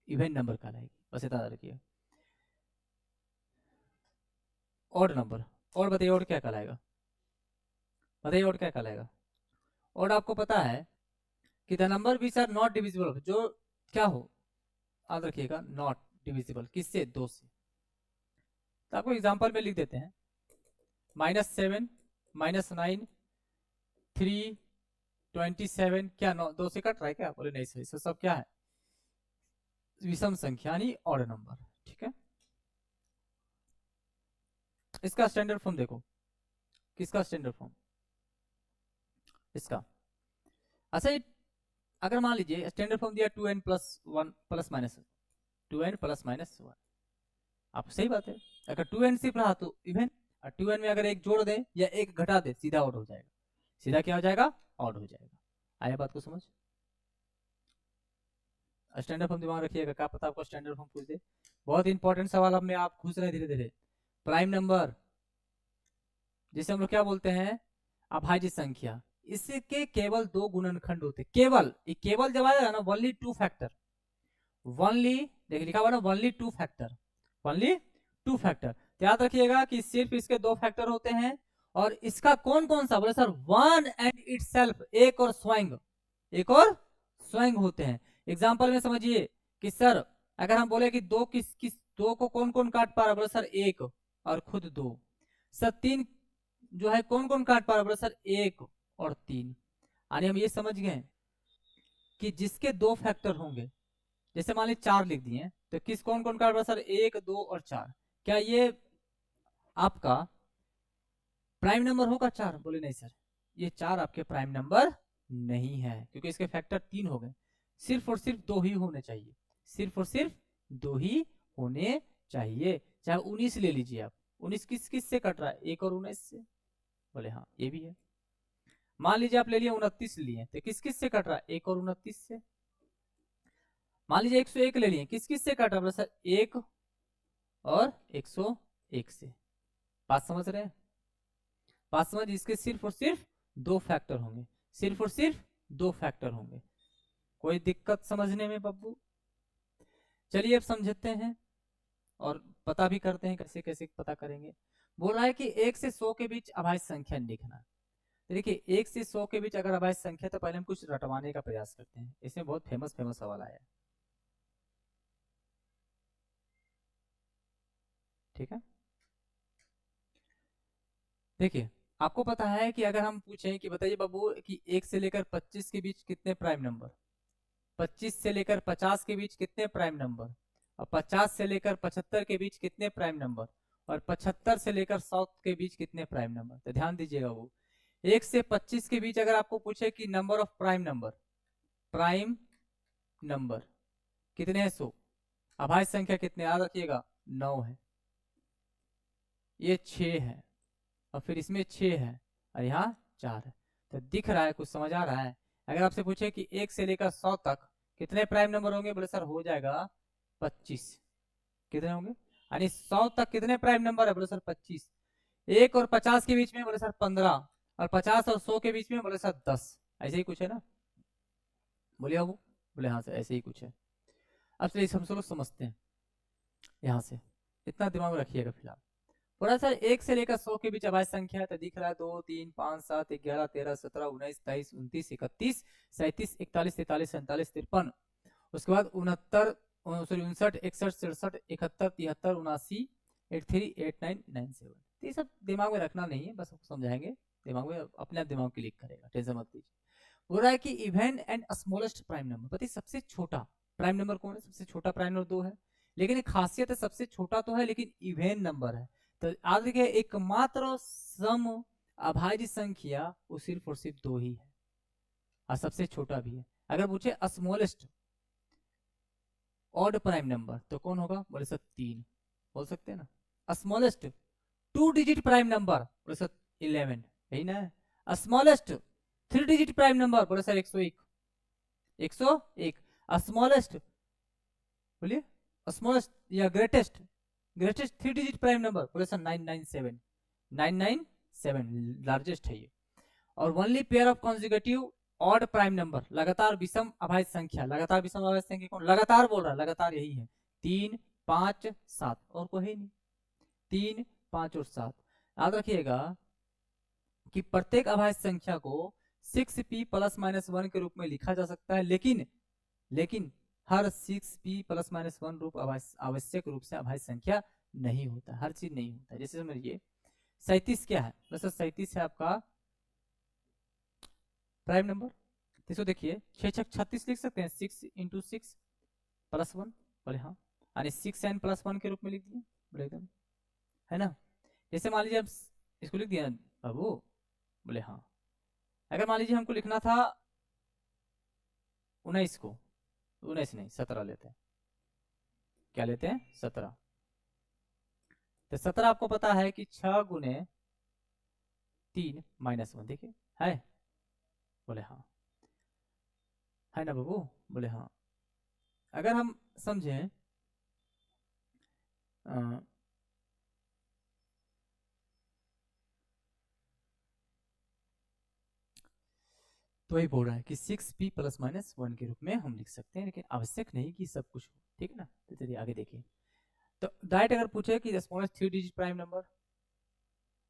इवेंट नंबर कहलाएगी। बस इतना रखिए। ऑड नंबर, और बताइए ऑड क्या कहलाएगा? बताइए ऑड क्या कहलाएगा? ऑड आपको पता है कि the number which are not divisible, जो क्या हो, याद रखिएगा, नॉट डिविजिबल। किससे? 2 से। तो आपको एग्जांपल में लिख देते हैं, -7 -9 3 27 क्या 2 से कट रहा है क्या? बोले नहीं सही। तो सब क्या है? विषम संख्या यानी ऑड नंबर। ठीक है, इसका स्टैंडर्ड फॉर्म देखो। किसका स्टैंडर्ड फॉर्म? इसका। अच्छा अगर मान लीजिए स्टैंडर्ड फॉर्म दिया 2n + 1 ± 2n ± 1। आप सही बात है, अगर 2n सिर्फ रहा तो इवन, और 2n में अगर एक जोड़ दे या एक घटा दे सीधा आउट हो जाएगा। सीधा क्या हो जाएगा? आउट हो जाएगा। आया बात को समझ? स्टैंडर्ड फॉर्म दिमाग रखिएगा, क्या पता आपको स्टैंडर्ड फॉर्म पूछ दे। बहुत इंपॉर्टेंट सवाल अब में आप घुस रहे धीरे धीरे। प्राइम नंबर, जिसे हम लोग क्या बोलते हैं? अभाज्य संख्या। इसके केवल 2 गुणनखंड होते, केवल। ये केवल जब आएगा ना, ओनली 2 फैक्टर, ओनली, देखिए लिखा हुआ ना, ओनली 2 फैक्टर, ओनली 2 फैक्टर। याद रखिएगा कि सिर्फ इसके 2 फैक्टर होते हैं। और इसका कौन कौन सा? बोले सर 1 एंड इटसेल्फ, एक और स्वयं, एक और स्वयं होते हैं। एग्जांपल में समझिए कि सर अगर हम बोले कि 2 किस 2 को कौन कौन काट पा रहा? बोले सर 1 और खुद 2। सर 3 जो है कौन कौन काट पा रहा? बोले सर 1 और 3। यानी हम ये समझ गए कि जिसके 2 फैक्टर होंगे, जैसे मान लीजिए 4 लिख दिए, तो किस कौन कौन काट रहा? सर 1 2 और 4। क्या ये आपका प्राइम नंबर होगा 4? बोले नहीं सर, ये 4 आपके प्राइम नंबर नहीं है, क्योंकि इसके फैक्टर 3 हो गए। सिर्फ और सिर्फ 2 ही होने चाहिए, सिर्फ और सिर्फ 2 ही होने चाहिए। चाहे 19 ले लीजिए आप, 19 किस किस से कट रहा है? 1 और 19 से। बोले हाँ ये भी है। मान लीजिए आप ले लिए 29 लिए, तो किस किस से कट रहा है? 1 और 29 से। मान लीजिए 101 ले लिए, किस किस से कट रहा है? सर 1 और 101 से। बात समझ रहे हैं? बात समझ? इसके सिर्फ और सिर्फ 2 फैक्टर होंगे, सिर्फ और सिर्फ 2 फैक्टर होंगे। कोई दिक्कत समझने में बब्बू? चलिए अब समझते हैं और पता भी करते हैं कैसे कैसे पता करेंगे। बोल रहा है कि 1 से 100 के बीच अभाज्य संख्या लिखना। देखिए 1 से 100 के बीच अगर अभाज्य संख्या, तो पहले हम कुछ रटवाने का प्रयास करते हैं। इसमें बहुत फेमस सवाल आया है। ठीक है, देखिए आपको पता है कि अगर हम पूछें कि बताइए बाबू कि 1 से लेकर 25 के बीच कितने प्राइम नंबर, 25 से लेकर 50 के बीच कितने प्राइम नंबर, और 50 से लेकर 75 के बीच कितने प्राइम नंबर, और 75 से लेकर 100 के बीच कितने प्राइम नंबर। तो ध्यान दीजिएगा, वो 1 से 25 के बीच अगर आपको पूछे कि number of prime number, prime number कितने हैं? 100। अभाज्य संख्या कितने? याद रखिएगा 9 है, ये 6 है, और फिर इसमें 6 है, और यहाँ 4 है। तो दिख रहा है, कुछ समझ आ रहा है? अगर आपसे पूछे कि 1 से लेकर 100 तक कितने प्राइम नंबर होंगे? बोले सर हो जाएगा 25। कितने होंगे? यानी 100 तक कितने प्राइम नंबर है? बोले सर 25। 1 और 50 के बीच में? बोले सर 15। और 50 और 100 के बीच में? बोले सर 10। ऐसे ही कुछ है ना? बोलिए बाबू। बोले हाँ सर ऐसे ही कुछ है। अब चलिए हम लोग समझते हैं। यहाँ से, इतना दिमाग में रखिएगा फिलहाल। बोला सर 1 से लेकर 100 के बीच अभाज्य संख्या है, तो दिख रहा है 2 3 5 7 11 13 17 19 23 29 31 37 41 43 47 53, उसके बाद 69 59 61 67 71 73 79 83 89 97। ये सब दिमाग में रखना नहीं है, बस समझाएंगे, दिमाग में अपने आप दिमाग क्लिक करेगा, टेंशन मत लीजिए। बोल रहा है कि even and smallest prime number, बताइए सबसे छोटा प्राइम नंबर कौन है? सबसे छोटा प्राइम नंबर 2 है, लेकिन एक खासियत है, सबसे छोटा तो है लेकिन इवन नंबर है। तो आज देखिए एकमात्र सम अभाज्य संख्या वो सिर्फ और सिर्फ 2 ही है, और सबसे छोटा भी है। अगर पूछे स्मॉलेस्ट ऑड प्राइम नंबर तो कौन होगा? बोले सर 3, बोल सकते हैं ना। स्मॉलेस्ट 2 डिजिट प्राइम नंबर, बोले सर 11, यही ना। स्मॉलेस्ट 3 डिजिट प्राइम नंबर, बोले सर 101, 101। स्मॉलेस्ट बोलिए, स्मॉलेस्ट या ग्रेटेस्ट 3 डिजिट प्राइम नंबर, बोले सर 997, 997 लार्जेस्ट है ये। और only pair of consecutive odd prime number, लगातार विषम अभाज्य संख्या, लगातार विषम अभाज्य संख्या कौन? लगातार बोल रहा है, लगातार यही है, 3 5 7, और कोई नहीं, 3 5 और 7। याद रखिएगा कि प्रत्येक अभाज्य संख्या को 6p ± 1 के रूप में लिखा जा सकता है, लेकिन हर 6p ± 1 रूप आवश्यक रूप से अभाज्य संख्या नहीं होता, हर चीज नहीं होता। जैसे समझिए 37 क्या है? वैसे 37 है आपका प्राइम नंबर। इसको देखिए 6 6 36 लिख सकते हैं, 6 × 6 + 1, बोले हाँ, यानी 6n + 1 के रूप में लिख दिए, बोले एकदम है ना। जैसे मान लीजिए अब इसको लिख दिया बाबू, बोले हाँ। अगर मान लीजिए हमको लिखना था 19 को, 19 नहीं 17 लेते हैं, क्या लेते हैं? 17। तो 17 आपको पता है कि 6 × 3 - 1, देखिए है, बोले हाँ, है ना बाबू, बोले हाँ। अगर हम समझें तो वही बोल रहा है कि 6p ± 1 के रूप में हम लिख सकते हैं, लेकिन आवश्यक नहीं कि सब कुछ हो, ठीक है ना। तो चलिए आगे देखिए। तो डायरेक्ट अगर पूछे कि स्मॉलेस्ट 3 डिजिट प्राइम नंबर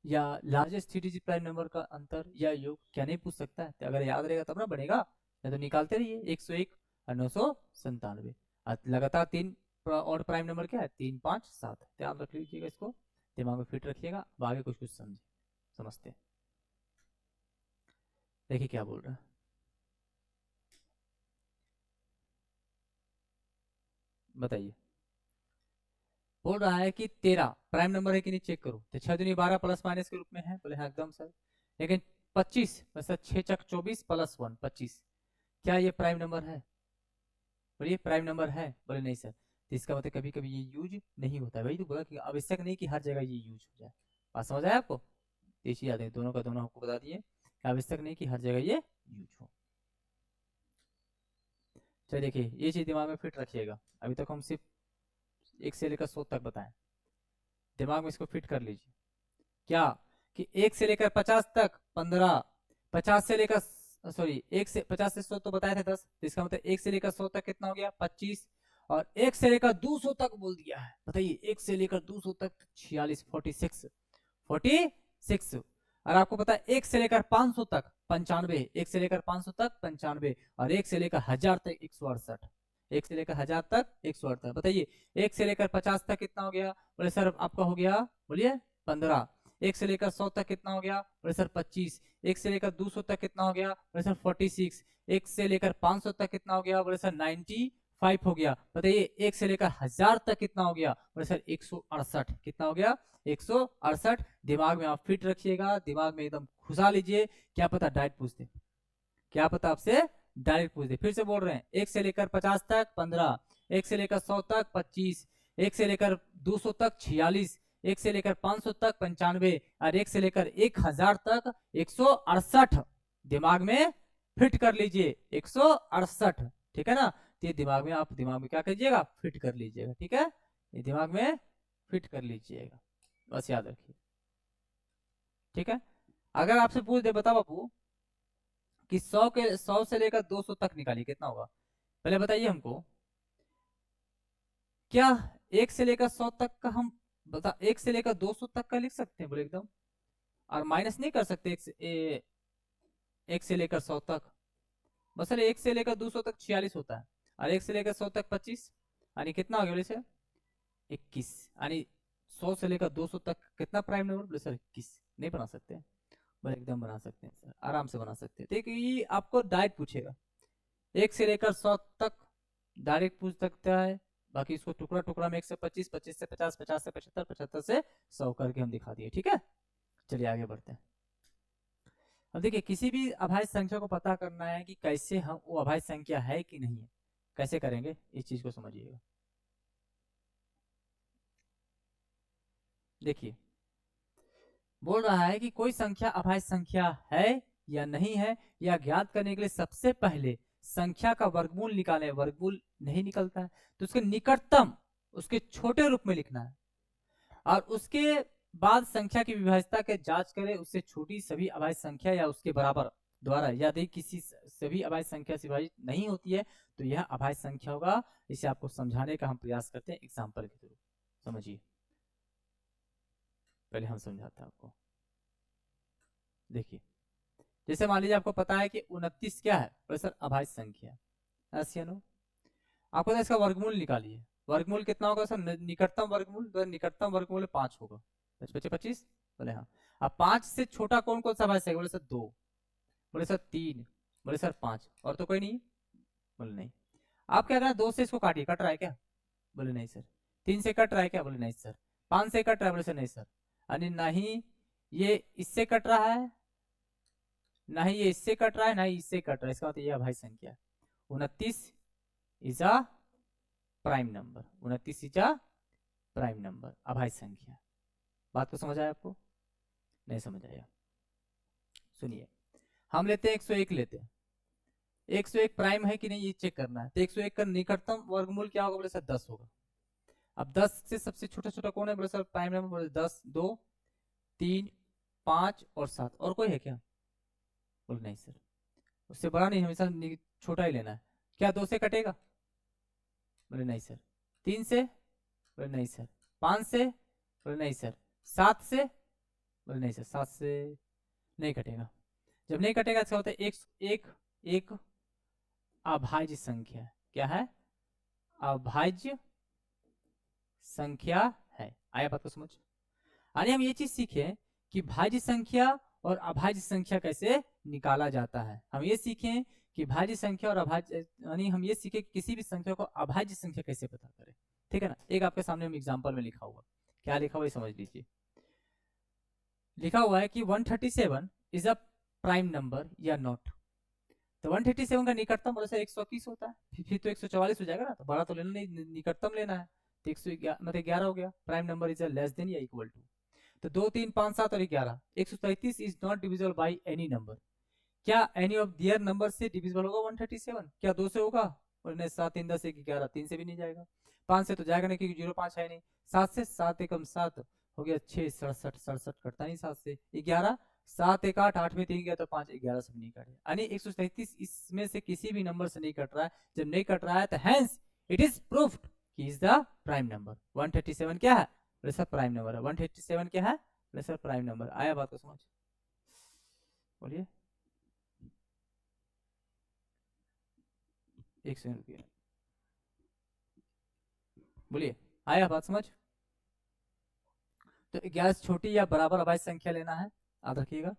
या लार्जेस्ट 3 डिजिट प्राइम नंबर का अंतर या योग, क्या नहीं पूछ सकता है? तो अगर याद रहेगा तब ना बढ़ेगा, या तो निकालते रहिए। 101 और 997, लगातार 3 और प्राइम नंबर क्या है? 3 5 7। ध्यान रख लीजिएगा, इसको दिमाग में फिट रखिएगा, आगे कुछ कुछ समझते हैं। देखिए क्या बोल रहा है, बताइए। बोल रहा है कि 13 प्राइम नंबर है कि नहीं चेक करो, तो 6 दूनी 12 ± के रूप में है, बोले हाँ एकदम सर। लेकिन 25 मतलब 6 चक 24 + 1 25, क्या ये प्राइम नंबर है? बोलिए प्राइम नंबर है, बोले नहीं सर। तो इसका मतलब कभी कभी ये यूज नहीं होता है, वही तो बोला कि आवश्यक नहीं कि हर जगह ये यूज हो जाए। बात समझ आया आपको? इसी याद है, दोनों का दोनों आपको बता दिए, आवश्यक नहीं कि हर जगह ये यूज हो। चलिए देखिए, ये चीज दिमाग में फिट रखिएगा। अभी तक हम सिर्फ 1 से लेकर 100 तक बताएं, दिमाग में इसको फिट कर लीजिए। क्या कि 1 से लेकर 50 तक 15, 50 से लेकर सॉरी 1 से 50 से 100 तो बताए थे 10, तो इसका मतलब 1 से लेकर 100 तक कितना हो गया? 25। और 1 से लेकर 200 तक बोल दिया है, बताइए 1 से लेकर 200 तक 46 46। और आपको पता है 1 से लेकर 500 तक 95, 1 से लेकर 500 तक 95, और 1 से लेकर 1000 तक 168, 1 से लेकर 1000 तक 168। बताइए 1 से लेकर 50 तक कितना हो गया? बोले सर आपका हो गया, बोलिए 15। 1 से लेकर 100 तक कितना हो गया? बोले सर 25। 1 से लेकर 200 तक कितना हो गया? बोले सर 46। 1 से लेकर 500 तक कितना हो गया? बोले सर 95 हो गया। बताइए 1 से लेकर 1000 तक कितना हो गया? बोले सर 168। कितना हो गया? 168। दिमाग में आप फिट रखिएगा, दिमाग में एकदम घुसा लीजिए, क्या पता डायरेक्ट पूछ दे, क्या पता आपसे डायरेक्ट पूछ दे। फिर से बोल रहे हैं, 1 से लेकर 50 तक 15, 1 से लेकर 100 तक 25, 1 से लेकर 200 तक 46, 1 से लेकर 500 तक 95, और 1 से लेकर 1000 तक 168। दिमाग में फिट कर लीजिए 168, ठीक है ना। तो ये दिमाग में आप दिमाग में क्या कीजिएगा? फिट कर लीजिएगा, ठीक है। ये दिमाग में फिट कर लीजिएगा, बस याद रखिए, ठीक है। अगर आपसे पूछ दे बता बाबू कि 100 से लेकर 200 तक निकालिए, कितना होगा? पहले बताइए हमको क्या 1 से लेकर 100 तक का हम बता 1 से लेकर 200 तक का लिख सकते हैं बोले एकदम, और माइनस नहीं कर सकते 1 से लेकर 100 तक। मसल 1 से लेकर 200 तक 46 होता है, और 1 से लेकर 100 तक 25, यानी कितना हो गया बोले सर 21, यानी 100 से लेकर 200 तक कितना प्राइम नंबर बोले सर 21। नहीं बना सकते, बोले एकदम बना सकते हैं सर, आराम से बना सकते हैं। देखिए ये आपको डायरेक्ट पूछेगा, 1 से लेकर 100 तक डायरेक्ट पूछ सकता है, बाकी इसको टुकड़ा टुकड़ा में 1 से 25, 25 से 50, 50 से 75, 75 से 100 करके हम दिखा दिए। ठीक है, चलिए आगे बढ़ते हैं। अब देखिए किसी भी अभाज्य संख्या को पता करना है कि कैसे हम वो अभाज्य संख्या है कि नहीं है, कैसे करेंगे इस चीज को समझिएगा। देखिए बोल रहा है कि कोई संख्या अभाज्य संख्या है या नहीं है, या ज्ञात करने के लिए सबसे पहले संख्या का वर्गमूल निकालें। वर्गमूल नहीं निकलता है तो उसके निकटतम उसके छोटे रूप में लिखना है, और उसके बाद संख्या की विभाज्यता के जांच करें उससे छोटी सभी अभाज्य संख्या या उसके बराबर द्वारा, यदि किसी सभी अभाज्य संख्या से विभाजित नहीं होती है तो यह अभाज्य संख्या होगा। इसे आपको समझाने का हम प्रयास करते हैं एग्जाम्पल के थ्रू। समझिए, पहले हम समझाते हैं आपको। देखिए जैसे मान लीजिए आपको पता है कि 29 क्या है तो सर अभाज्य संख्या है, ऐसे नो आपको तो इसका वर्गमूल निकालिए। वर्गमूल कितना होगा सर, निकटतम वर्गमूल, तो निकटतम वर्गमूल 5 होगा, 25 बोले हाँ। अब 5 से छोटा कौन कौन सा अभाज्य संख्या, बोले सर 2, बोले सर 3, बोले सर 5, और तो कोई नहीं, बोले नहीं। आप क्या करें 2 से इसको काटिए, कट रहा है क्या, बोले नहीं सर। 3 से कट रहा है क्या, बोले नहीं सर। 5 से कट रहा है, बोले सर नहीं सर। यानी नहीं ये इससे कट रहा है, ना ही ये इससे कट रहा है, ना ही इससे कट रहा है, इसका मतलब ये अभाज्य संख्या है। 29 is a prime number, 29 is a prime number, अभाज्य संख्या। बात को समझ आया आपको, नहीं समझ आया? सुनिए हम लेते हैं 101 लेते हैं, 101 प्राइम है कि नहीं ये चेक करना है। तो 101 का निकटतम वर्गमूल क्या होगा, बोले सर 10 होगा। अब 10 से सबसे छोटा छोटा कौन है, बोले सर प्राइम नंबर, बोले 10, 2, 3, 5 और 7, और कोई है क्या, बोले नहीं सर। उससे बड़ा नहीं, हमेशा छोटा ही लेना है। क्या 2 से कटेगा, बोले नहीं सर। 3 से, बोले नहीं सर। 5 से, बोले नहीं सर। 7 से, बोले नहीं सर। 7 से नहीं कटेगा। जब नहीं कटेगा इसका होता है एक एक एक अभाज्य संख्या। क्या है, अभाज्य संख्या है। आया बात को समझ। यानी हम ये चीज सीखे कि भाज्य संख्या और अभाज्य संख्या कैसे निकाला जाता है। हम ये सीखे कि भाज्य संख्या और अभाज्य, यानी हम ये सीखे कि किसी भी संख्या को अभाज्य संख्या कैसे पता करें। ठीक है ना, एक आपके सामने हम एग्जांपल में लिखा हुआ, क्या लिखा हुआ है समझ लीजिए। लिखा हुआ है कि 137 इज अ प्राइम नंबर या नॉट। तो 137 का निकटतम बोले सर 121 होता है, फिर तो 144 हो जाएगा ना, तो बड़ा तो लेना नहीं, निकटतम लेना है। तो 111 मतलब 11 हो गया, prime number is less then या इक्वल टू। तो 2, 3, 5, 7 और 11, 133 is not divisible by any number. क्या एनी ऑफ दियर नंबर से डिविजिबल होगा 137? क्या 2 से होगा, और नहीं 7, 3, 10, 1, 11, 3 से भी नहीं जाएगा। 5 से तो जाएगा नहीं क्योंकि 0, 5 है नहीं। 7 से, 7 एकम 7 हो गया 6, 67, 67 कटता नहीं 7 से। 11, 7 1 8, 8 में 3 गया तो 5, 11 से भी नहीं कटे, यानी 137 इसमें से किसी भी नंबर से नहीं कट रहा है। जब नहीं कट रहा है तो हेंस इट इज प्रूफ्ड कि इज द प्राइम नंबर। 137 क्या है, वैसा प्राइम नंबर है। 137 क्या है, वैसा प्राइम नंबर। आया बात को समझ, बोलिए। एक सेकंड रुकिए, बोलिए। आया बात समझ। तो 11 से छोटी या बराबर अभाज्य संख्या लेना है, याद रखिएगा।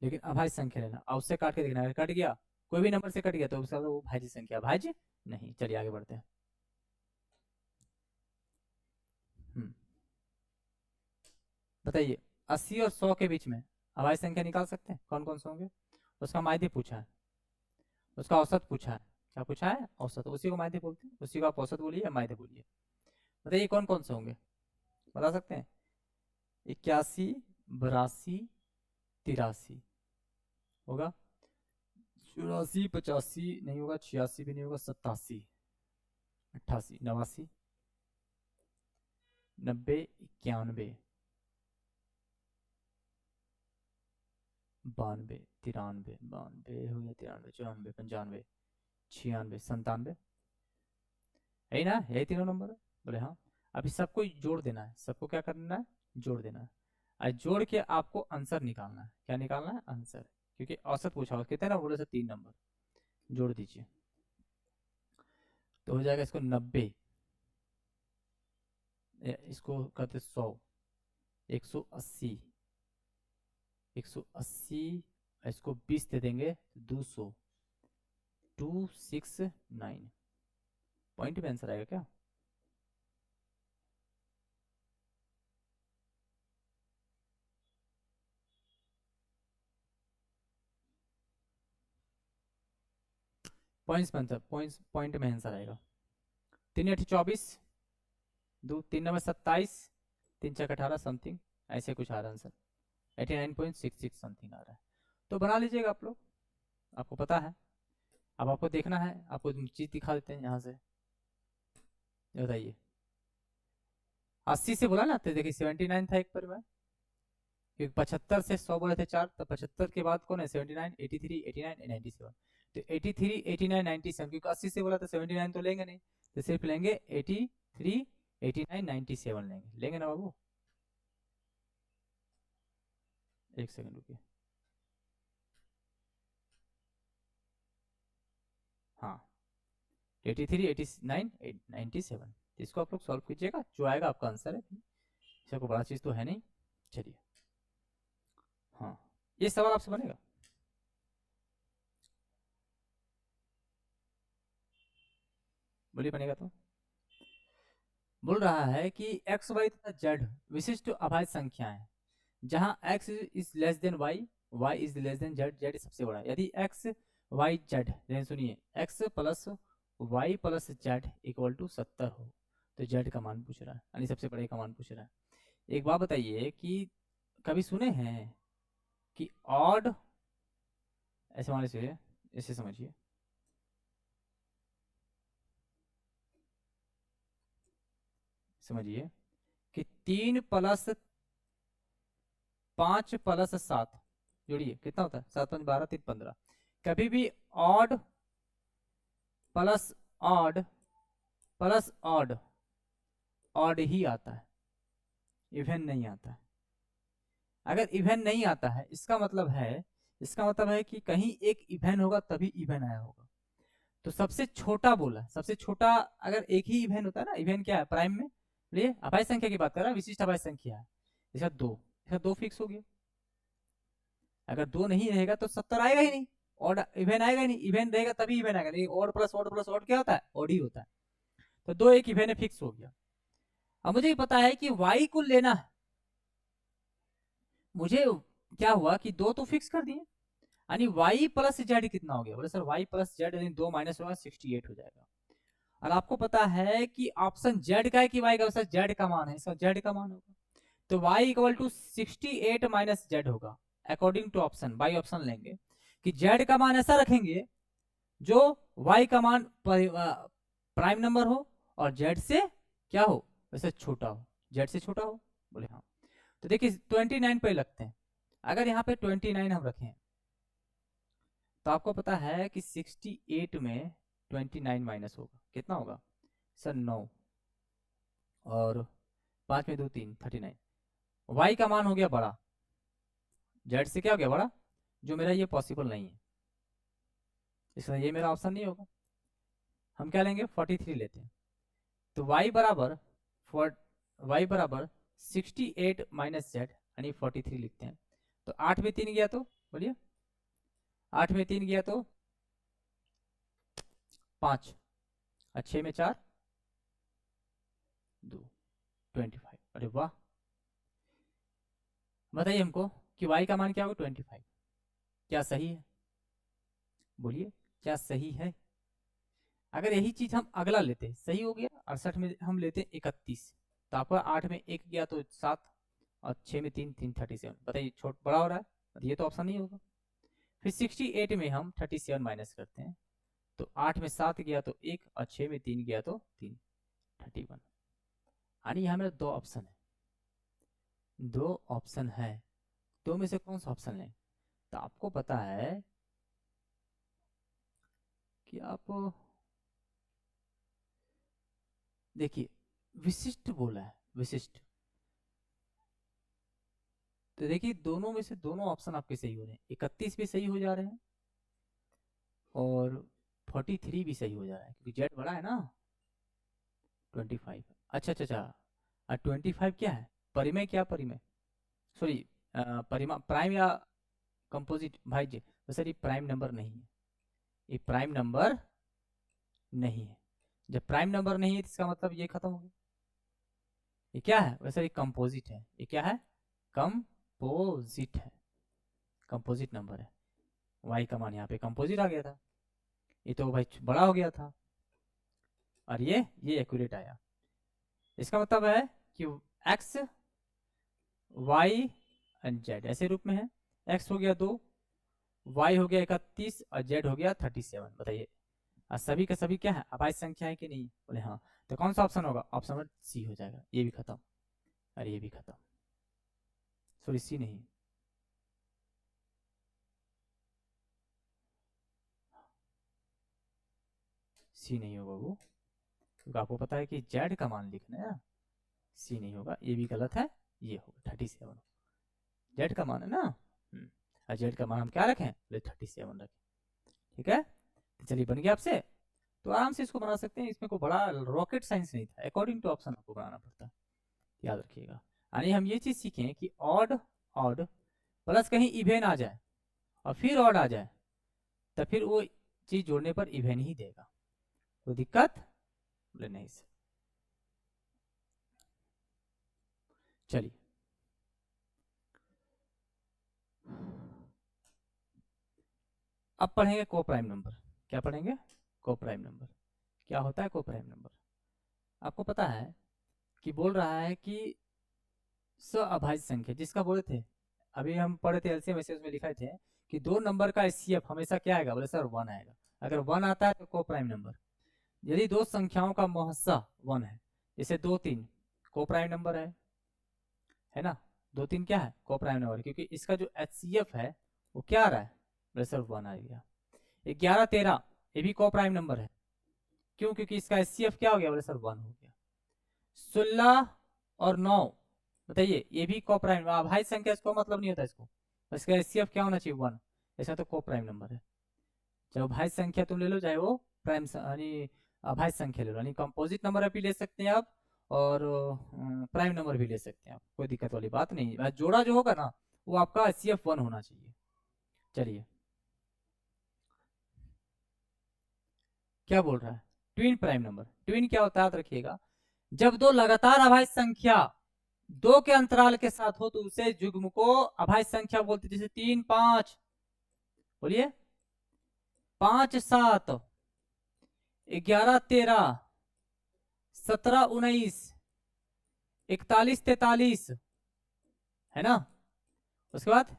लेकिन अभाज्य संख्या लेना, और उससे काट के देखना है, कट गया कोई भी नंबर से कट गया तो उसका वो भाज्य संख्या, भाज्य नहीं। चलिए आगे बढ़ते हैं। बताइए 80 और 100 के बीच में अभाज्य संख्या निकाल सकते हैं, कौन कौन से होंगे? उसका माध्य पूछा है, उसका औसत पूछा है। क्या पूछा है, औसत। उसी को माध्य बोलते हैं, उसी को आप औसत बोलिए या माध्य बोलिए। बताइए कौन कौन से होंगे, बता सकते हैं? 81, 82, 83 होगा, 84, 85 नहीं होगा, 86 भी नहीं होगा, 87, 88, 89, 90, 91, 92, 93, 92 हो गया, 93, 94, 95, 96, 97, यही ना, यही तीनों नंबर है। बोले हाँ। अभी सबको जोड़ देना है, सबको क्या करना है, जोड़ देना है। और जोड़ के आपको आंसर निकालना है। क्या निकालना है, आंसर। क्योंकि औसत पूछा हुआ, कितने ना बोले से 3 नंबर। जोड़ दीजिए तो हो जाएगा इसको 90, इसको कहते 100, 180, 180, इसको 20 दे देंगे 200, 269 पॉइंट में आंसर आएगा क्या। पॉइंट्स में आंसर, पॉइंट में आंसर आएगा। 3 8 24, 2 3 9 27, 3 6 18 समथिंग, ऐसे कुछ आ रहा है आंसर। 89.66 समथिंग आ रहा है। तो बना लीजिएगा आप लोग, आपको पता है। अब आपको देखना है, आपको चीज दिखा देते हैं यहाँ से। ये बताइए, 80 से बोला ना, तो देखिए 79 था एक पर में, क्योंकि 75 से 100 बोले थे 4, तो 75 के बाद कौन है, 79, 83, 89, 97। तो 83, 89, 97, क्योंकि 80 से बोला तो 79 तो लेंगे नहीं, तो सिर्फ लेंगे 83, 89, 97 लेंगे ना बाबू। एक सेकंड रुकिए। हाँ, 83, 89, 97, इसको आप लोग सॉल्व कीजिएगा, जो आएगा आपका आंसर है। इससे कोई बड़ा चीज तो है नहीं। चलिए, हाँ, ये सवाल आपसे बनेगा। बोलिए, बनेगा तो। बोल रहा है कि एक्स वाई तथा जेड विशिष्ट अभाज्य संख्या है, जहां x is less than y, y is less than z, z सबसे बड़ा। यदि x वाई जेड, सुनिए, x plus y plus z equal to 70 हो, तो जेड का मान पूछ रहा है, यानी सबसे बड़े का मान पूछ रहा है। एक बात बताइए कि कभी सुने हैं कि ऑड, ऐसे मान लीजिए, ऐसे समझिए, समझिए कि 3 प्लस 5 प्लस 7 जोड़िए कितना होता है, 7 5 12 3 15। कभी भी odd plus odd plus odd, odd ही आता है, इवन नहीं आता है। अगर इवन नहीं आता है, इसका मतलब है, इसका मतलब है कि कहीं एक इवन होगा तभी इवन आया होगा। तो सबसे छोटा बोला, सबसे छोटा अगर एक ही इवन होता है ना, इवन क्या है प्राइम में, लिए अभाज्य संख्या की बात कर रहा है, विशिष्ट अभाज्य संख्या है। इसका 2, इसका 2 फिक्स हो गया। अगर 2 नहीं रहेगा तो 70 आएगा ही नहीं, और इवन आएगा ही नहीं, इवन रहेगा तभी इवन आएगा, नहीं और प्लस और प्लस और क्या होता है, और ही होता है। तो 2 एक इवन है, फिक्स हो गया। अब मुझे पता है कि y को लेना है, मुझे क्या हुआ कि 2 तो फिक्स कर दिए, यानी y प्लस जेड कितना हो गया, बोले सर y प्लस जेड यानी 2 माइनस होगा 68 हो जाएगा। और आपको पता है कि ऑप्शन जेड का है कि y का वैसा जेड का मान है, इसका जेड का मान होगा, तो y equal to 68 minus Z होगा, according to option. By option लेंगे कि जेड का मान ऐसा रखेंगे जो y का मान प्राइम नंबर हो और जेड से क्या हो, वैसे छोटा हो, जेड से छोटा हो। बोले हाँ। तो देखिए 29 पे लगते हैं। अगर यहाँ पे 29 हम रखें, तो आपको पता है कि 68 में 29 माइनस होगा, कितना होगा सर, 9, और 5 में 2 3, 39। वाई का मान हो गया बड़ा, जेड से क्या हो गया बड़ा, जो मेरा ये पॉसिबल नहीं है, इसलिए ये मेरा ऑप्शन नहीं होगा। हम क्या लेंगे, 43 लेते हैं। तो y बराबर y बराबर 68 माइनस जेड यानी 43 लिखते हैं। तो 8 में 3 गया तो बोलिए, 8 में 3 गया तो 5, और 6 में 4 2, 25। अरे वाह, बताइए हमको कि y का मान क्या होगा, 25। क्या सही है, बोलिए क्या सही है। अगर यही चीज हम अगला लेते, सही हो गया, 68 में हम लेते 31, तो आपका 8 में 1 गया तो 7, और 6 में 3 3, 37। बताइए छोट बड़ा हो रहा है, ये तो ऑप्शन नहीं होगा। फिर 68 में हम 37 माइनस करते हैं, तो 8 में 7 गया तो 1, और 6 में 3 गया तो 3, 31। यानी यहाँ मेरा 2 ऑप्शन है, 2 ऑप्शन है, 2 में से कौन सा ऑप्शन लें। तो आपको पता है कि आप देखिए विशिष्ट बोला है, विशिष्ट, तो देखिए दोनों में से दोनों ऑप्शन आपके सही हो रहे हैं, 31 भी सही हो जा रहे हैं और 43 भी सही हो जा रहा है, क्योंकि जेड बड़ा है ना। 25, अच्छा अच्छा अच्छा, 25 क्या है, परिमेय, क्या परिमेय, सॉरी परिमा प्राइम या कंपोजिट भाई जी, तो सर ये प्राइम नंबर नहीं है, ये प्राइम नंबर नहीं है। जब प्राइम नंबर नहीं है तो इसका मतलब ये खत्म हो गया। ये क्या है, वैसे ये कंपोजिट है, ये क्या है, कंपोजिट है, कंपोजिट नंबर है। वाई का मान यहाँ पे कंपोजिट आ गया था, ये तो भाई बड़ा हो गया था, और ये एक्यूरेट आया। इसका मतलब है कि एक्स वाई एंड जेड ऐसे रूप में है, एक्स हो गया 2, वाई हो गया 31 और जेड हो गया 37। बताइए और सभी का सभी क्या है, अभाज्य संख्या है कि नहीं, बोले हाँ, तो कौन सा ऑप्शन होगा, ऑप्शन नंबर सी हो जाएगा। ये भी खत्म और ये भी खत्म, सॉरी सी नहीं, सी नहीं होगा वो, क्योंकि आपको पता है कि जेड का मान लिखना है ना, सी नहीं होगा, ये भी गलत है, ये होगा 37, जेड का मान है ना। और जेड का मान हम क्या रखें, 37 रखें, ठीक है। तो चलिए बन गया आपसे, तो आराम से इसको बना सकते हैं, इसमें कोई बड़ा रॉकेट साइंस नहीं था, अकॉर्डिंग टू ऑप्शन आपको बनाना पड़ता है, याद रखिएगा। यानी हम ये चीज सीखें कि ऑड ऑड प्लस कहीं इवेन आ जाए और फिर ऑड आ जाए, तो फिर वो चीज जोड़ने पर इवेन ही देगा, कोई दिक्कत बोले नहीं सर। चलिए अब पढ़ेंगे को प्राइम नंबर। क्या पढ़ेंगे, को प्राइम नंबर। क्या होता है को प्राइम नंबर, आपको पता है कि बोल रहा है कि अभाज्य संख्या, जिसका बोले थे अभी हम पढ़े थे एलसीएम, उसमें लिखे थे कि दो नंबर का एचसीएफ हमेशा क्या आएगा, बोले सर 1 आएगा। अगर 1 आता है तो को प्राइम नंबर। यदि दो संख्याओं का मोहस्सा 1 है, जैसे 2 3 को प्राइम नंबर है ना, 2 3 क्या है को प्राइम नंबर, क्योंकि इसका जो एचसीएफ है वो क्या आ रहा है, बोले सर 1 आ गया। 11 13 ये भी को प्राइम नंबर है, क्यों, क्योंकि इसका एचसीएफ क्या हो गया, बोले सर 1 हो गया। 16 और 9 बताइए, ये भी को प्राइम, अभाज्य संख्या इसको मतलब नहीं होता, इसको इसका एचसीएफ क्या होना चाहिए 1, ऐसा तो को प्राइम नंबर है। चाहे अभाज्य संख्या तुम ले लो, चाहे वो प्राइम यानी अभाज्य संख्या ले लो, यानी कंपोजिट नंबर भी ले सकते हैं आप और प्राइम नंबर भी ले सकते हैं आप, कोई दिक्कत वाली बात नहीं है। जोड़ा जो होगा ना वो आपका एचसीएफ 1 होना चाहिए। चलिए क्या बोल रहा है, ट्विन प्राइम नंबर। ट्विन क्या होता है याद रखिएगा, जब दो लगातार अभाज्य संख्या 2 के अंतराल के साथ हो तो उसे युग्म को अभाज्य संख्या बोलते, जैसे 3 5, बोलिए 5 7 11 13 17 19 41 43, है ना। उसके बाद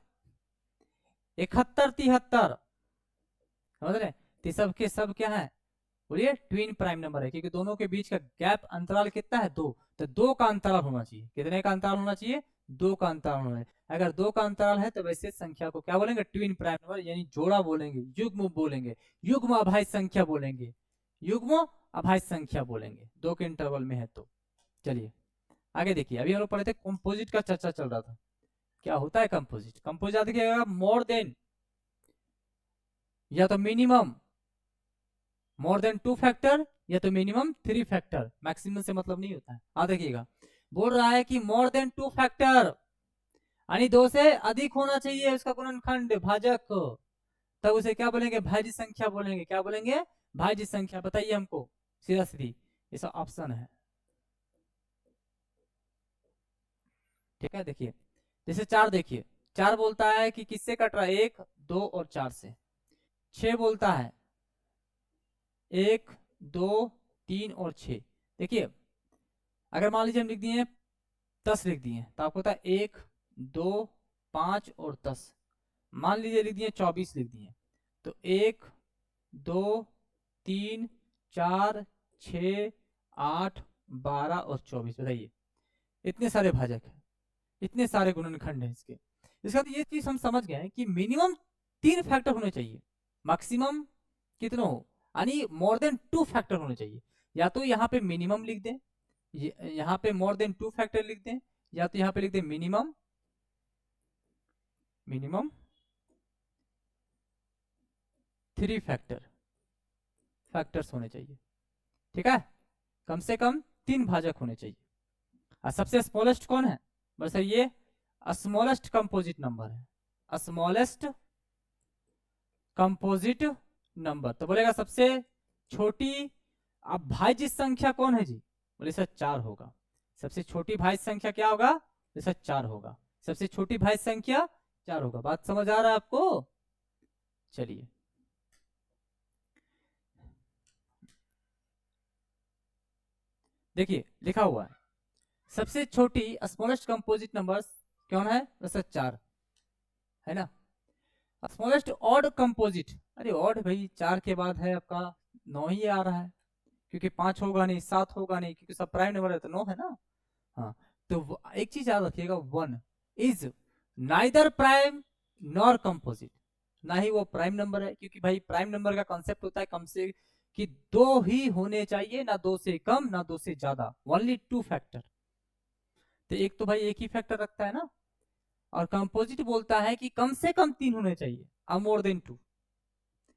71 73, समझ रहे, तो सब के सब क्या है, बोलिए ट्विन प्राइम नंबर है, क्योंकि दोनों के बीच का गैप अंतराल कितना है 2, तो 2 का अंतराल होना चाहिए। कितने का अंतराल होना चाहिए, 2 का अंतराल होना चाहिए। अगर 2 का अंतराल है तो वैसे संख्या को क्या बोलेंगे, ट्विन प्राइम नंबर, यानी जोड़ा बोलेंगे, युग्म बोलेंगे, युग्म अभाज्य संख्या बोलेंगे, युग्म अभाज्य संख्या बोलेंगे, 2 के इंटरवल में है तो। चलिए आगे देखिए, अभी हम लोग पढ़े थे कंपोजिट का चर्चा चल रहा था। क्या होता है कंपोजिट, कंपोजिट देखिएगा मोर देन या तो मिनिमम, मोर देन 2 फैक्टर या तो मिनिमम 3 फैक्टर, मैक्सिमम से मतलब नहीं होता है। आ देखिएगा बोल रहा है कि मोर देन 2 फैक्टर यानी 2 से अधिक होना चाहिए उसका गुणनखंड भाजक, तब उसे क्या बोलेंगे, भाज्य संख्या बोलेंगे। क्या बोलेंगे, भाज्य संख्या। बताइए हमको सीधा सीधी, ऐसा ऑप्शन है, ठीक है। देखिए जैसे 4, देखिए 4 बोलता है कि किससे कट रहा है, 1 2 और 4 से। 6 बोलता है 1 2 3 और 6। देखिए अगर मान लीजिए हम लिख दिए 10 लिख दिए तो आपको होता है 1 2 5 और 10। मान लीजिए लिख दिए 24 लिख दिए तो 1 2 3 4 6 8 12 और 24। बताइए इतने सारे भाजक हैं, इतने सारे गुणनखंड हैं इसके। इसका तो ये चीज हम समझ गए हैं कि मिनिमम 3 फैक्टर होने चाहिए, मैक्सिमम कितने हो, यानी मोर देन 2 फैक्टर होने चाहिए। या तो यहाँ पे मिनिमम लिख दें, यहाँ पे मोर देन 2 फैक्टर लिख दें, या तो यहाँ पे लिख दें मिनिमम 3 फैक्टर्स होने चाहिए। ठीक है, कम से कम 3 भाजक होने चाहिए। और सबसे स्मॉलेस्ट कौन है? बस ये स्मॉलेस्ट कंपोजिट नंबर है, स्मॉलेस्ट कंपोजिट नंबर। तो बोलेगा सबसे छोटी अभाज्य संख्या कौन है जी? बोले सर 4 होगा। सबसे छोटी भाज्य संख्या क्या होगा? बोले सर 4 होगा। सबसे छोटी भाज्य संख्या 4 होगा। बात समझ आ रहा है आपको? चलिए, देखिए लिखा हुआ है सबसे छोटी स्मॉलेस्ट कंपोजिट नंबर कौन है? सर 4 है ना। स्मॉलेस्ट ऑड कंपोजिट, अरे ऑड भाई 4 के बाद है आपका 9 ही आ रहा है, क्योंकि 5 होगा नहीं, 7 होगा नहीं, क्योंकि सब प्राइम नंबर है तो 9 है ना। हाँ, तो एक चीज याद रखिएगा, 1 is neither prime nor composite, ना ही वो प्राइम नंबर है, क्योंकि भाई प्राइम नंबर का कॉन्सेप्ट होता है कम से कि 2 ही होने चाहिए, ना 2 से कम ना 2 से ज्यादा, ओनली 2 फैक्टर। तो एक तो भाई एक ही फैक्टर रखता है ना, और कंपोजिट बोलता है कि कम से कम 3 होने चाहिए, और मोर देन 2।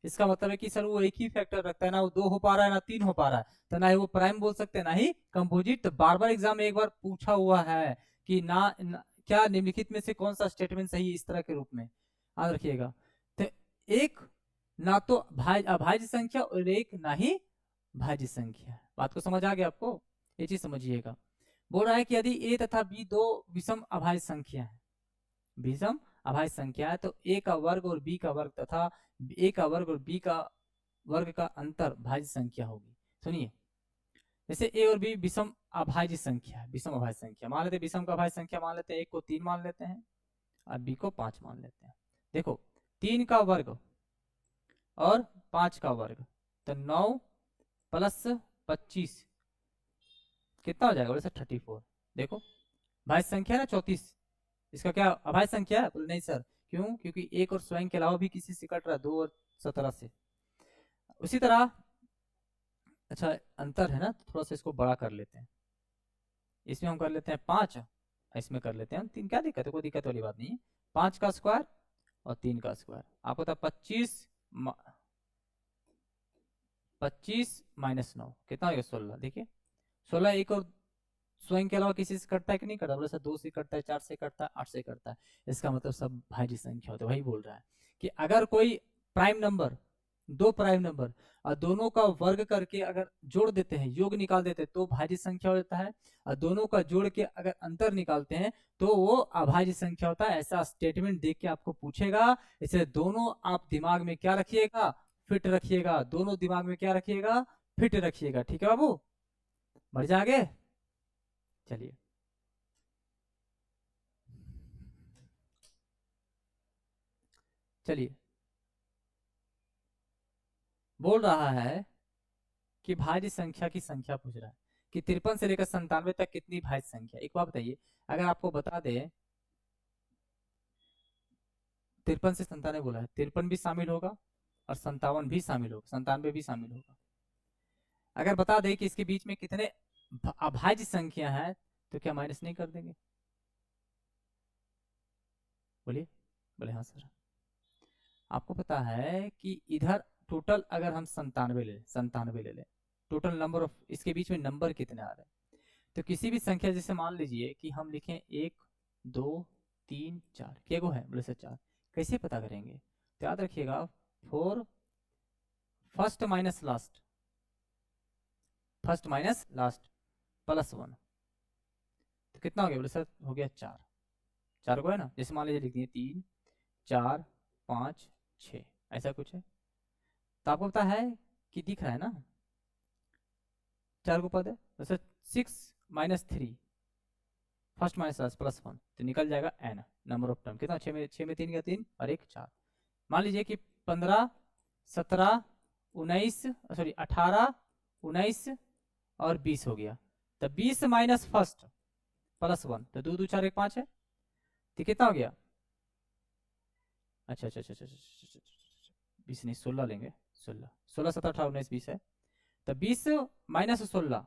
इसका मतलब है कि सर वो एक ही फैक्टर रखता है, ना वो 2 हो पा रहा है ना 3 हो पा रहा है, तो ना ही वो प्राइम बोल सकते हैं ना ही कंपोजिट। तो बार बार एग्जाम में एक बार पूछा हुआ है कि क्या निम्नलिखित में से कौन सा स्टेटमेंट सही इस तरह के रूप में, याद रखिएगा। तो एक ना तो अभाज्य संख्या और एक ना ही भाज्य संख्या। बात को समझ आ गया आपको? ये चीज समझिएगा। बोल रहा है कि यदि ए तथा बी 2 विषम अभाज्य संख्या है, विषम अभाज्य संख्या है, तो ए का वर्ग और बी का वर्ग तथा ए का वर्ग और बी का वर्ग का अंतर भाज्य संख्या होगी। सुनिए, जैसे ए और बी विषम अभाज्य संख्या है, विषम अभाज्य संख्या मान लेते हैं, विषम का अभाज्य संख्या मान लेते हैं, एक को 3 मान लेते हैं और बी को 5 मान लेते हैं। देखो 3 का वर्ग और 5 का वर्ग, तो 9 प्लस 25 कितना हो जाएगा? बोले सर 34। देखो भाज्य संख्या ना 34, इसका क्या अभाज्य संख्या है? बोले नहीं सर। क्यों? क्योंकि एक और स्वयं के अलावा भी किसी से कट रहा है, 2 और 17 से। उसी तरह अच्छा अंतर है ना, तो थोड़ा सा इसको बड़ा कर लेते हैं, इसमें हम कर लेते हैं 5, इसमें कर लेते हैं हम 3। क्या दिक्कत है? कोई दिक्कत वाली बात नहीं है। 5 का स्क्वायर और 3 का स्क्वायर आपको था 25 माइनस 9 कितना हो गया? 16। देखिए 16 एक और स्वयं के अलावा किसी से कटता है कि नहीं कटता? बोले सर 2 से कटता है, 4 से कटता है, 8 से कटता है। इसका मतलब सब भाज्य संख्या होता है। वही बोल रहा है कि अगर कोई प्राइम नंबर, 2 प्राइम नंबर और दोनों का वर्ग करके अगर जोड़ देते हैं, योग निकाल देते हैं, तो भाज्य संख्या होता है। और दोनों का जोड़ के अगर अंतर निकालते हैं तो वो अभाज्य संख्या होता है। ऐसा स्टेटमेंट देख के आपको पूछेगा, इसे दोनों आप दिमाग में क्या रखिएगा? फिट रखिएगा। दोनों दिमाग में क्या रखिएगा? फिट रखिएगा। ठीक है बाबू, बढ़ जाएंगे। चलिए चलिए, बोल रहा है कि भाज्य संख्या की संख्या पूछ रहा है कि 53 से लेकर 97 तक कितनी भाज्य संख्या। एक बात बताइए, अगर आपको बता दे 53 से 97 बोला है, 53 भी शामिल होगा और 57 भी शामिल होगा, 97 भी शामिल होगा। अगर बता दे कि इसके बीच में कितने अभाज्य संख्या है, तो क्या माइनस नहीं कर देंगे? बोलिए। बोले हाँ सर। आपको पता है कि इधर टोटल अगर हम 97 ले लें, टोटल नंबर ऑफ, इसके बीच में नंबर कितने आ रहे हैं? तो किसी भी संख्या, जैसे मान लीजिए कि हम लिखें 1 2 3 4, क्या गो है? बोले सर 4। कैसे पता करेंगे? तो याद रखिएगा, 4 फर्स्ट माइनस लास्ट, प्लस 1, तो कितना हो गया? बोले सर हो गया 4। 4 को है ना, जैसे मान लीजिए लिख दिए 3 4 5 6, ऐसा कुछ है। तो आपको पता है कि दिख रहा है ना 4 को पद है, तो sir 6 minus 3 first minus last plus 1, तो निकल जाएगा n नंबर ऑफ टर्म। कितना? 6 में 3 का 3 और 1 4। मान लीजिए कि 15 17 19 सॉरी 18 19 और 20 हो गया, तो 20 माइनस फर्स्ट प्लस 1, तो 2 2 4 1 5 है, तो कितना हो गया? अच्छा अच्छा अच्छा अच्छा 20 नहीं 16 लेंगे, 16 16 17 18 19 20 है, तो 20 -16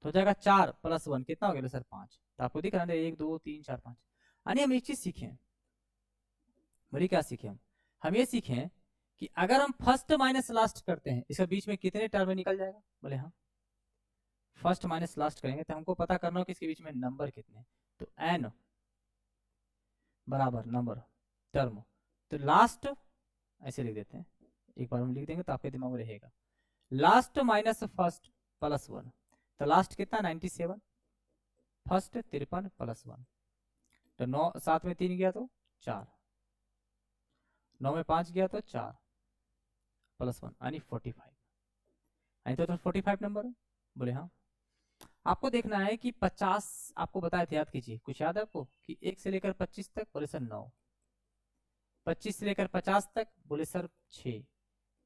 तो हो जाएगा 4 + 1 कितना हो गया सर 5। तो आपको दिख रहा है 1 2 3 4 5। यानी हम एक चीज सीखे, बोलिए क्या सीखे हम ये सीखे कि अगर हम फर्स्ट माइनस लास्ट करते हैं इसके बीच में कितने टर्म निकल जाएगा। बोले हाँ, फर्स्ट माइनस लास्ट करेंगे तो हमको पता करना हो कि इसके बीच में नंबर कितने, तो n बराबर नंबर टर्म, तो लास्ट ऐसे लिख देते हैं, एक बार हम लिख देंगे तो आपके दिमाग में रहेगा। लास्ट माइनस फर्स्ट प्लस 1, तो लास्ट कितना 97, फर्स्ट 53 + 1, तो 9 7 में 3 गया तो 4, 9 में 5 गया तो 4 + 1 यानी 45, यानी तो 45 नंबर है। बोले हाँ। आपको देखना है कि 50 आपको बताया था, याद कीजिए, कुछ याद है आपको कि 1 से लेकर 25 तक, बोले सर 9, 25 से लेकर 50 तक, बोले सर 6,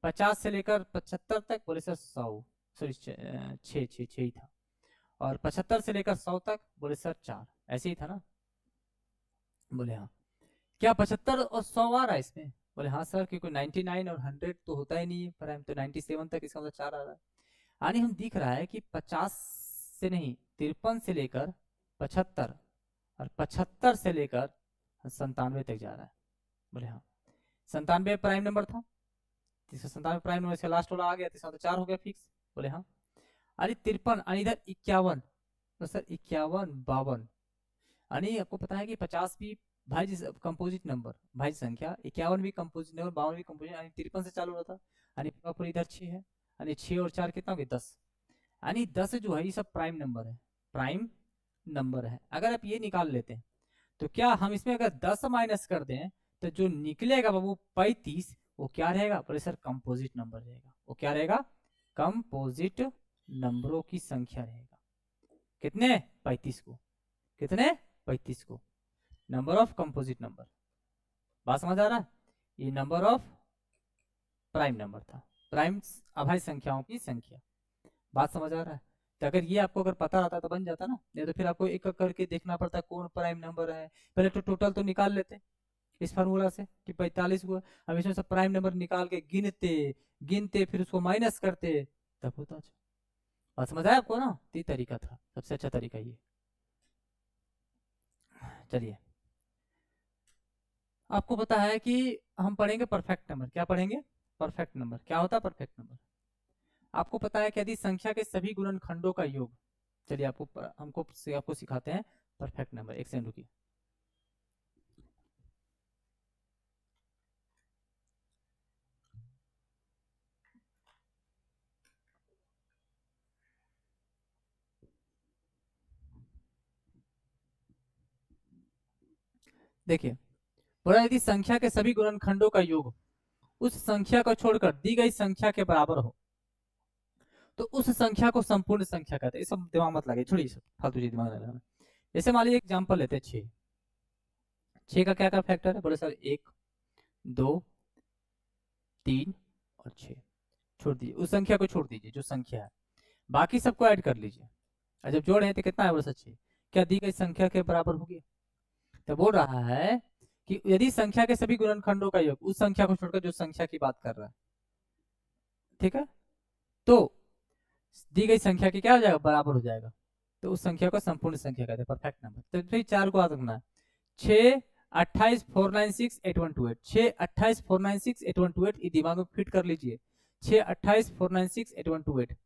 50 से लेकर 75 तक, बोले सर 100, सॉरी 6 ही था, और 75 से लेकर 100 तक, बोले सर 4, ऐसे ही था ना। बोले हाँ। क्या 75 और 100 आ रहा है इसमें? बोले हाँ सर, क्योंकि 99 और 100 तो होता ही नहीं है प्राइम, तो 97 तक इसका मतलब 4 आ रहा है। यानी हम दिख रहा है कि 50 से नहीं 53 से लेकर 75 और 75 से लेकर 97 तक जा रहा है। बोले हाँ, 97 प्राइम नंबर था, 97 प्राइम नंबर, इसका लास्ट वाला आ गया, तो 4 हो गया फिक्स। बोले हाँ। अरे 53 और इधर 51, तो सर 51 52, यानी आपको पता है कि 50 भी भाज्य कंपोजिट नंबर, भाज्य संख्या, 51 भी कंपोजिट नंबर, 52 भी कंपोजिट, यानी 53 से चालू होता, यानी प्रॉपर इधर 6 है, यानी 6 और 4 कितना हो गया 10, यानी 10 जो है ये सब प्राइम नंबर है, प्राइम नंबर है। अगर आप ये निकाल लेते हैं तो क्या हम इसमें अगर 10 माइनस कर दें तो जो निकलेगा बाबू 35, वो क्या रहेगा? बोले सर कंपोजिट नंबर रहेगा। वो क्या रहेगा? कंपोजिट नंबरों की संख्या रहेगा। कितने? 35 को। कितने? 35 को। Number of composite number. बात समझ आ रहा है? ये नंबर ऑफ प्राइम नंबर था, प्राइम अभाज्य संख्याओं की संख्या। बात समझ आ रहा है? तो अगर ये आपको अगर पता आता तो बन जाता ना, नहीं तो फिर आपको एक एक करके देखना पड़ता कौन प्राइम नंबर है। पहले तो टोटल तो निकाल लेते इस फार्मूला से कि 45 हुआ, हम इसमें से प्राइम नंबर निकाल के गिनते गिनते फिर उसको माइनस करते, तब होता। बात समझ आया आपको ना? ये तरीका था, सबसे अच्छा तरीका ये। चलिए, आपको पता है कि हम पढ़ेंगे परफेक्ट नंबर। क्या पढ़ेंगे? Perfect number. क्या होता है परफेक्ट नंबर? आपको पता है कि यदि संख्या के सभी गुणनखंडों का योग, चलिए आपको सिखाते हैं परफेक्ट नंबर। एक सेकंड रुकिए। देखिए, बोला यदि संख्या के सभी गुणनखंडों का योग उस संख्या को छोड़कर दी गई संख्या के बराबर हो तो उस संख्या को संपूर्ण संख्या कहते हैं। ये सब दिमाग मत लगे, छोड़िए सब फालतू चीज दिमाग लगाना। जैसे मान लीजिए एग्जांपल लेते हैं 6। 6 का क्या क्या फैक्टर है? बोले सर 1 2 3 और 6। छोड़ दीजिए, उस संख्या को छोड़ दीजिए जो संख्या है, बाकी सबको ऐड कर लीजिए, और जब जोड़े तो कितना है? बोले सर 6। क्या दी गई संख्या के बराबर होगी? तो बोल रहा है कि यदि संख्या के सभी गुणनखंडों का योग उस संख्या को छोड़कर जो संख्या की बात कर रहा है, ठीक है, तो दी गई संख्या की क्या हो जाएगा? बराबर हो जाएगा, तो उस संख्या को संपूर्ण संख्या कहते हैं, परफेक्ट नंबर। तो फिर 4 को याद रखना है। 6 28 496 8128, 6 28 496 8128, ये दिमाग में फिट कर लीजिए। 6 28 496 8128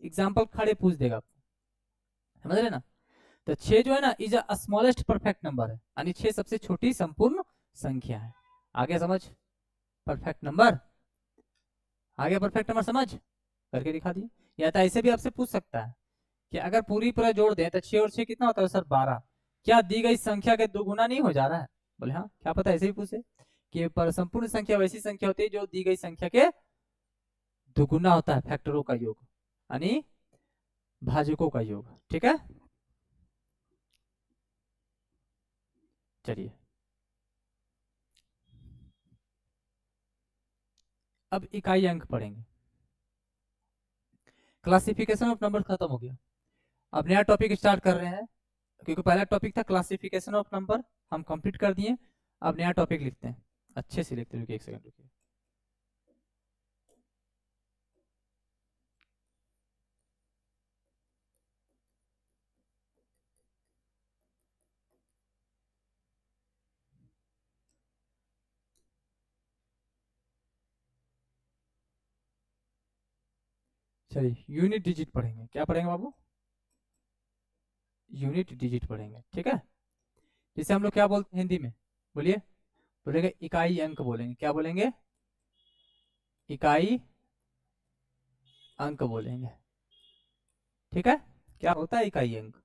एग्जाम्पल खड़े पूछ देगा, समझ रहे ना? तो 6 जो है ना is a smallest perfect number है, यानी 6 सबसे छोटी संपूर्ण संख्या है। आगे समझ? परफेक्ट नंबर आगे, परफेक्ट नंबर समझ करके दिखा दिए। या तो ऐसे भी आपसे पूछ सकता है कि अगर पूरा जोड़ दें तो 6 और 6 कितना होता है सर? 12। क्या दी गई संख्या के दुगुना नहीं हो जा रहा है? बोले हाँ, क्या पता ऐसे ही पूछे कि पर संपूर्ण संख्या वैसी संख्या होती है जो दी गई संख्या के दुगुना होता है, फैक्टरों का योग, यानी भाजकों का योग। ठीक है, चलिए अब इकाई अंक पढ़ेंगे। क्लासिफिकेशन ऑफ नंबर खत्म हो गया, अब नया टॉपिक स्टार्ट कर रहे हैं, क्योंकि पहला टॉपिक था क्लासिफिकेशन ऑफ नंबर, हम कंप्लीट कर दिए। अब नया टॉपिक लिखते हैं, अच्छे से लिखते हैं, एक सेकंड रुकिए। चलिए यूनिट डिजिट पढ़ेंगे। क्या पढ़ेंगे बाबू? यूनिट डिजिट पढ़ेंगे, ठीक है। जिसे हम लोग क्या बोलते हैं हिंदी में? बोलिए। बोलेंगे इकाई अंक बोलेंगे। क्या बोलेंगे? इकाई अंक बोलेंगे, ठीक है। क्या होता है इकाई अंक?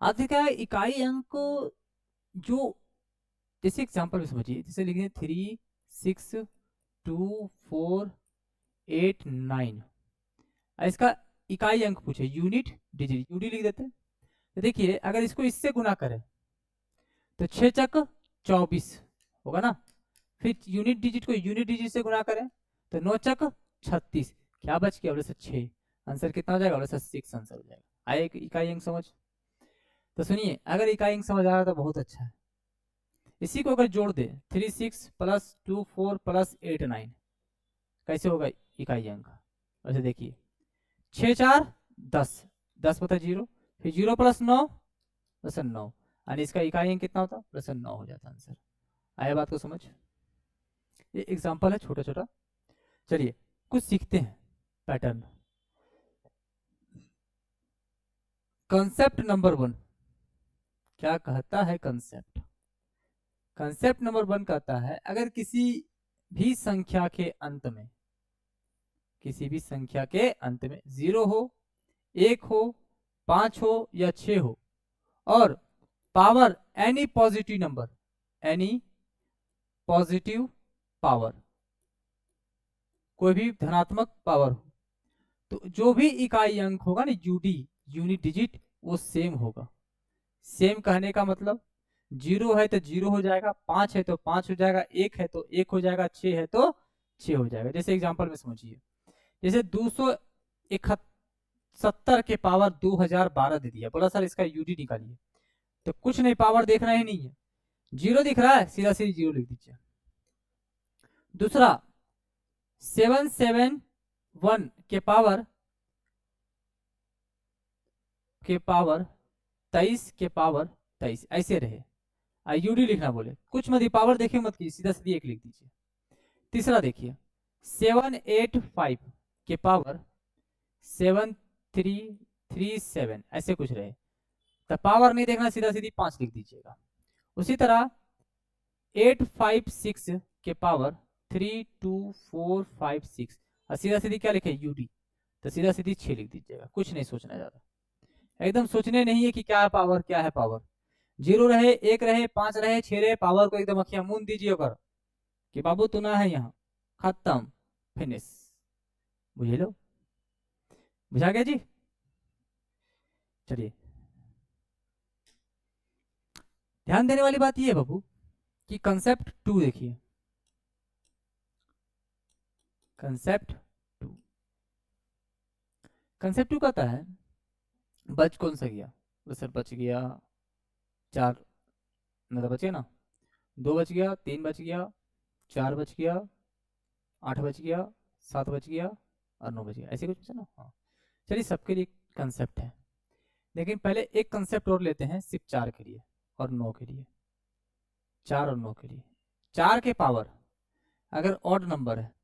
आज क्या है इकाई अंक? जो जैसे एग्जांपल में समझिए, जैसे लिखेंगे 3 6 2 4 8 9, इसका इकाई अंक पूछे, यूनिट डिजिट, यूडी लिख देते हैं। तो देखिए अगर इसको इससे गुना करें तो 6 चक 24 होगा ना। फिर यूनिट डिजिट को यूनिट डिजिट से गुना करें तो 9 चक 36, क्या बच गया? बोले सर 6। आंसर कितना हो जाएगा? बोले सर 6 आंसर हो जाएगा। आए इकाई अंक समझ? तो सुनिए, अगर इकाई अंक समझ आ रहा है तो बहुत अच्छा है। इसी को अगर जोड़ दे 3 6 प्लस 2 4 प्लस 8 9, कैसे होगा इकाई अंक? वैसे देखिए 6 4 10, 10 बता 0, फिर 0 प्लस 9 प्लस 9, और इसका इकाई अंक कितना होता? प्लस 9 हो जाता आंसर। आया बात को समझ? ये एग्जांपल है छोटा छोटा। चलिए कुछ सीखते हैं पैटर्न। कंसेप्ट नंबर 1 क्या कहता है? कंसेप्ट नंबर 1 कहता है अगर किसी भी संख्या के अंत में, किसी भी संख्या के अंत में 0 हो, 1 हो, 5 हो या 6 हो, और power any positive number, any positive power, कोई भी धनात्मक पावर हो, तो जो भी इकाई अंक होगा ना यूडी, यूनिट डिजिट, वो सेम होगा। सेम कहने का मतलब 0 है तो 0 हो जाएगा, 5 है तो 5 हो जाएगा, 1 है तो 1 हो जाएगा, 6 है तो 6 हो जाएगा। जैसे एग्जांपल में समझिए, जैसे 271 के पावर 2012 दे दिया, बोला सर इसका यूडी निकालिए। तो कुछ नहीं, पावर देखना ही नहीं है, 0 दिख रहा है, सीधा सीधी 0 लिख दीजिए। दूसरा 771 के पावर 23 के पावर 23, ऐसे रहे, यूडी लिखना बोले, कुछ मत पावर देखे मत कीजिए, सीधा सीधी 1 लिख दीजिए। तीसरा देखिए 785 के पावर 7337, ऐसे कुछ रहे, तो पावर नहीं देखना, सीधा सीधी 5 लिख दीजिएगा। उसी तरह 856 के पावर 32456, और सीधा सीधी क्या लिखे? यूडी, तो सीधा सीधी 6 लिख दीजिएगा। कुछ नहीं सोचना ज्यादा, एकदम सोचने नहीं है कि क्या है पावर, क्या है पावर। 0 रहे, 1 रहे, 5 रहे, 6 रहे, पावर को एकदम अखियां मूंद दीजिए कर कि बाबू तू ना है यहाँ, खत्म, फिनिश। बुझे लो? बुझा गया जी? चलिए ध्यान देने वाली बात ये है बाबू कि कंसेप्ट 2 देखिए, कंसेप्ट 2, कंसेप्ट 2 कहता है बच कौन सा गया? तो सर बच गया 4, मतलब बचे ना, 2 बच गया, 3 बच गया, 4 बच गया, 8 बच गया, 7 बच गया और 9 बच गया, ऐसे कुछ ना। हाँ चलिए, सबके लिए कंसेप्ट है, लेकिन पहले एक कंसेप्ट और लेते हैं सिर्फ 4 के लिए और 9 के लिए। 4 और 9 के लिए, 4 के पावर अगर ऑड नंबर है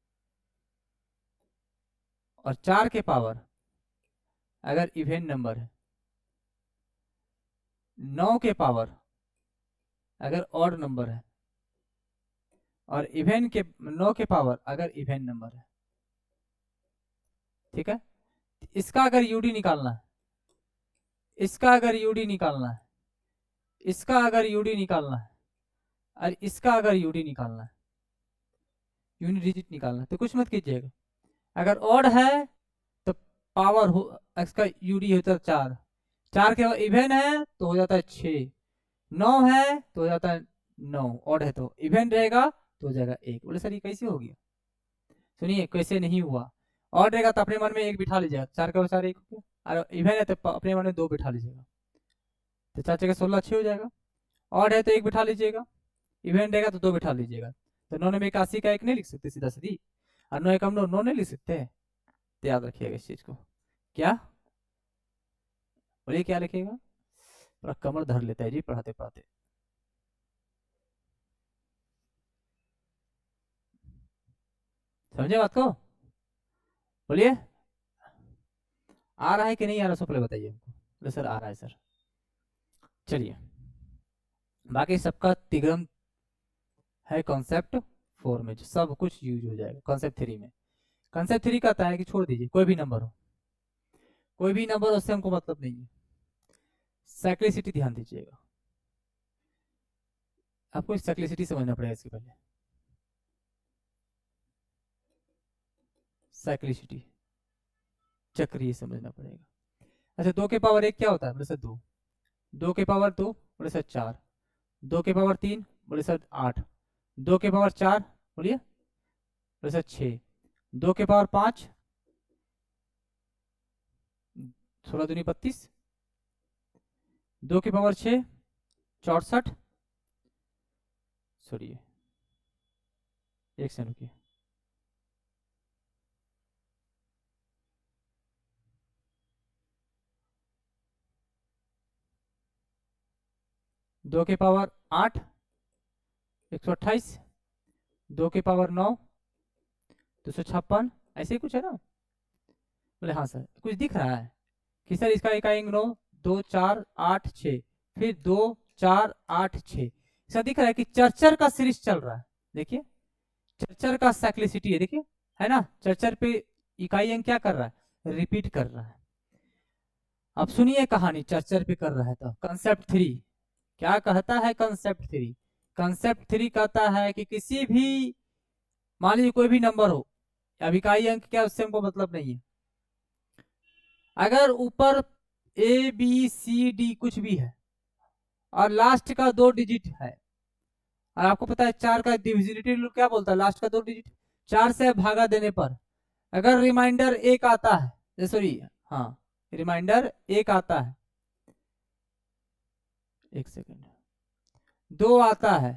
और 4 के पावर अगर इवेन नंबर है, 9 के पावर अगर ऑड नंबर है, और इवेन के 9 के पावर अगर इवेन नंबर है, ठीक है। इसका अगर यूडी निकालना है, इसका अगर यूडी निकालना है, इसका अगर यूडी निकालना है, और इसका अगर यूडी निकालना है, यूनिट डिजिट निकालना है, तो कुछ मत कीजिएगा। अगर ऑड है तो पावर हो, इसका यूडी होता है 4, 4 के इवेन है तो हो जाता है 6, 9 है तो हो जाता है 9, ऑड है तो इवेन रहेगा तो हो जाएगा 1। बोले सर ये कैसे हो गया? सुनिए कैसे नहीं हुआ, ऑड रहेगा तो अपने मन में 1 बिठा लीजिएगा, 4 के 4 1 हो गया, और इवेन है तो अपने मन में 2 बिठा लीजिएगा, तो 4 जगह 16 6 हो जाएगा। ऑड है तो 1 बिठा लीजिएगा, इवेन रहेगा तो 2 बिठा लीजिएगा, तो 9 में 81 का 1 नहीं लिख सकते सीधा सीधी, और 9 एकम 9 नहीं लिख सकते, तो याद रखिएगा इस चीज को। क्या बोलिए, क्या लिखिएगा? पूरा कमर धर लेता है जी पढ़ाते पढ़ाते। समझे बात को? बोलिए, आ रहा है कि नहीं आ रहा, सो पहले बताइए हमको। बोले सर आ रहा है सर। चलिए, बाकी सबका तिगड़म है कॉन्सेप्ट 4 में, जो सब कुछ यूज हो जाएगा कॉन्सेप्ट 3 में। कॉन्सेप्ट 3 कहता है कि छोड़ दीजिए, कोई भी नंबर हो, कोई भी नंबर, उससे हमको मतलब नहीं है। साइक्लिसिटी ध्यान दीजिएगा, आपको साइक्लिसिटी समझना पड़ेगा इसके पहले। साइक्लिसिटी चक्रीय समझना पड़ेगा। अच्छा, 2 के पावर 1 क्या होता है? बोले सर 2। 2 के पावर 2, बोले सर 4। 2 के पावर 3, बोले सर 8। 2 के पावर 4, बोलिए, बोले सर 6। 2 के पावर 5, 16 दूनी 32। 2 के पावर 6, 64। सॉरी, एक सेकंड रुकिए। 2 के पावर 8, 128। 2 के पावर 9, 256। ऐसे ही कुछ है ना? बोले हाँ सर। कुछ दिख रहा है कि सर इसका इकाई 9, 2 4 8 6, फिर 2 4 8 6। ऐसा दिख रहा है कि चर्चर का सीरीज चल रहा है। देखिए, चर्चर का साइक्लिसिटी है, देखिए, है ना? चर्चर पे इकाई अंक क्या कर रहा है? रिपीट कर रहा है। अब सुनिए कहानी, चर्चर पे कर रहा है तो कंसेप्ट 3 क्या कहता है? कंसेप्ट 3, कंसेप्ट 3 कहता है कि किसी भी, मान लीजिए कोई भी नंबर हो, अब इकाई अंक क्या, उससे हमको मतलब नहीं है। अगर ऊपर ए बी सी डी कुछ भी है और लास्ट का 2 डिजिट है, और आपको पता है 4 का डिविजिबिलिटी रूल क्या बोलता है? लास्ट का 2 डिजिट 4 से भागा देने पर अगर रिमाइंडर 1 आता है, सॉरी, हाँ, रिमाइंडर 1 आता है, एक सेकेंड, 2 आता है,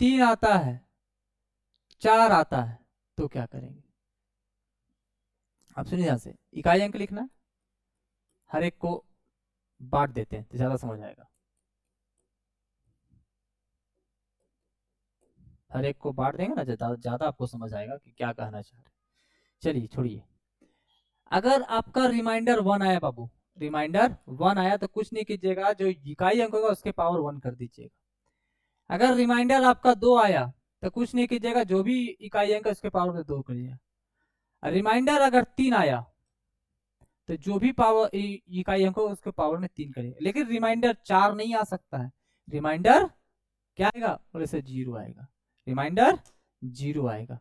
3 आता है, 4 आता है, तो क्या करेंगे? आप सुनिए, ध्यान से इकाई अंक लिखना है, हर एक को बांट देते हैं तो ज्यादा समझ आएगा। हर एक को बांट देंगे ना, ज्यादा आपको समझ आएगा कि क्या कहना चाह रहे। चलिए छोड़िए। अगर आपका रिमाइंडर 1 आया बाबू, रिमाइंडर 1 आया तो कुछ नहीं कीजिएगा, जो इकाई अंक होगा उसके पावर 1 कर दीजिएगा। अगर रिमाइंडर आपका 2 आया तो कुछ नहीं कीजिएगा, जो भी इकाई अंक है उसके पावर में 2 करिएगा। रिमाइंडर अगर 3 आया तो जो भी पावर इकाई अंक होगा उसके पावर में 3 करिएगा। लेकिन रिमाइंडर 4 नहीं आ सकता है, रिमाइंडर क्या आएगा? बोले सर 0 आएगा, रिमाइंडर 0 आएगा।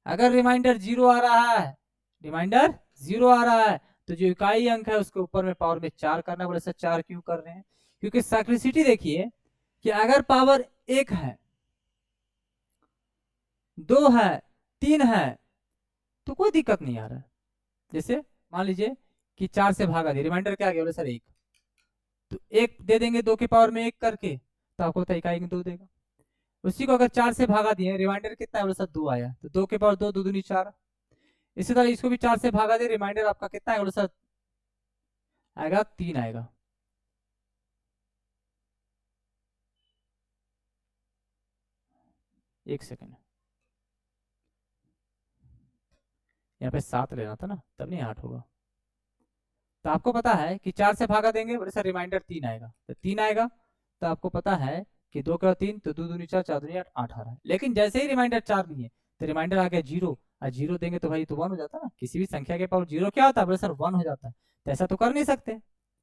अगर रिमाइंडर 0 आ रहा है, रिमाइंडर 0 आ रहा है, तो जो इकाई अंक है उसके ऊपर में पावर में 4 करना। बोले सर 4 क्यों कर रहे हैं? क्योंकि साइक्लिसिटी देखिए कि अगर पावर 1 है, 2 है, 3 है, तो कोई दिक्कत नहीं आ रहा है। जैसे मान लीजिए कि 4 से भागा दिया, रिमाइंडर क्या आ गया? बोले सर 1, तो 1 दे देंगे 2 के पावर में 1 करके, तो आपको तो इकाई अंक 2 देगा। उसी को अगर 4 से भागा दिए, रिमाइंडर कितना है? बोले सर 2 आया, तो 2 के पावर 2, 2 दूनी 4। इसी तरह इसको भी 4 से भागा दे, रिमाइंडर आपका कितना है? बोले सर आएगा 3 आएगा। एक सेकेंड, यहाँ पे 7 लेना था ना, तब नहीं 8 होगा। तो आपको पता है कि 4 से भागा देंगे, बोले सर रिमाइंडर 3 आएगा, तो 3 आएगा। तो आपको पता है कि 2 का 3, तो 2 दूनी 4, 4 दूनी 8, 8 आ रहा है। लेकिन जैसे ही रिमाइंडर 4 नहीं है तो रिमाइंडर आ गया 0, और 0 देंगे तो भाई तो 1 हो जाता है ना। किसी भी संख्या के पावर 0 क्या होता है? बोले सर 1 हो जाता है। तो ऐसा तो कर नहीं सकते।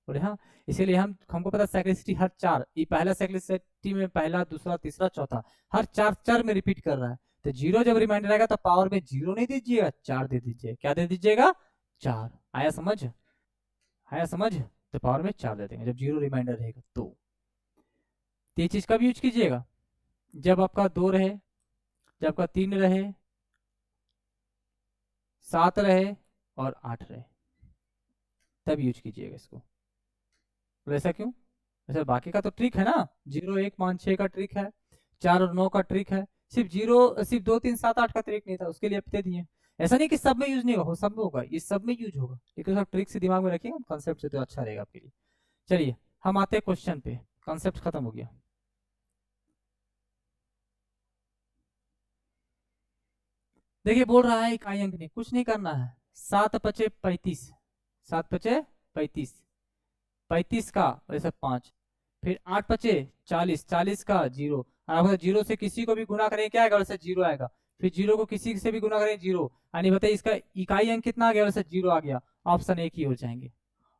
बोले हाँ, इसीलिए हमको पता साइक्लिसिटी हर 4, ये पहला साइक्लिसिटी में पहला, दूसरा, तीसरा, चौथा, हर 4 चर में रिपीट कर रहा है। तो 0 जब रिमाइंडर आएगा तो पावर में 0 नहीं दीजिएगा, 4 दे दीजिए। क्या दे दीजिएगा? 4। आया समझ? आया समझ? तो पावर में 4 दे देंगे जब 0 रिमाइंडर रहेगा तो। ये चीज कब यूज कीजिएगा? जब आपका 2 रहे, जब आपका 3 रहे, 7 रहे और 8 रहे, तब यूज कीजिएगा इसको। तो ऐसा क्यों? ऐसा बाकी का तो ट्रिक है ना, 0 1 5 6 का ट्रिक है, 4 और 9 का ट्रिक है। सिर्फ 2 3 7 8 का ट्रिक नहीं था, उसके लिए दे दिए। ऐसा नहीं कि सब में यूज नहीं होगा, सब में होगा, ये सब में यूज होगा। लेकिन सब ट्रिक से दिमाग में रखिएगा, कॉन्सेप्ट से तो अच्छा रहेगा आपके लिए। चलिए हम आते हैं क्वेश्चन पे, कॉन्सेप्ट खत्म हो गया। देखिए बोल रहा है इकाई अंक नहीं, कुछ नहीं करना है, 7 पचे 35, 7 पचे 35, 35 का वैसे 5, फिर 8 पचे 40, 40 का 0, और आप जीरो से किसी को भी गुना करेंगे क्या आएगा, वैसे 0 आएगा। फिर 0 को किसी से भी गुना करेंगे 0, यानी बताइए इसका इकाई अंक कितना आ गया, वैसे 0 आ गया। ऑप्शन एक ही हो जाएंगे,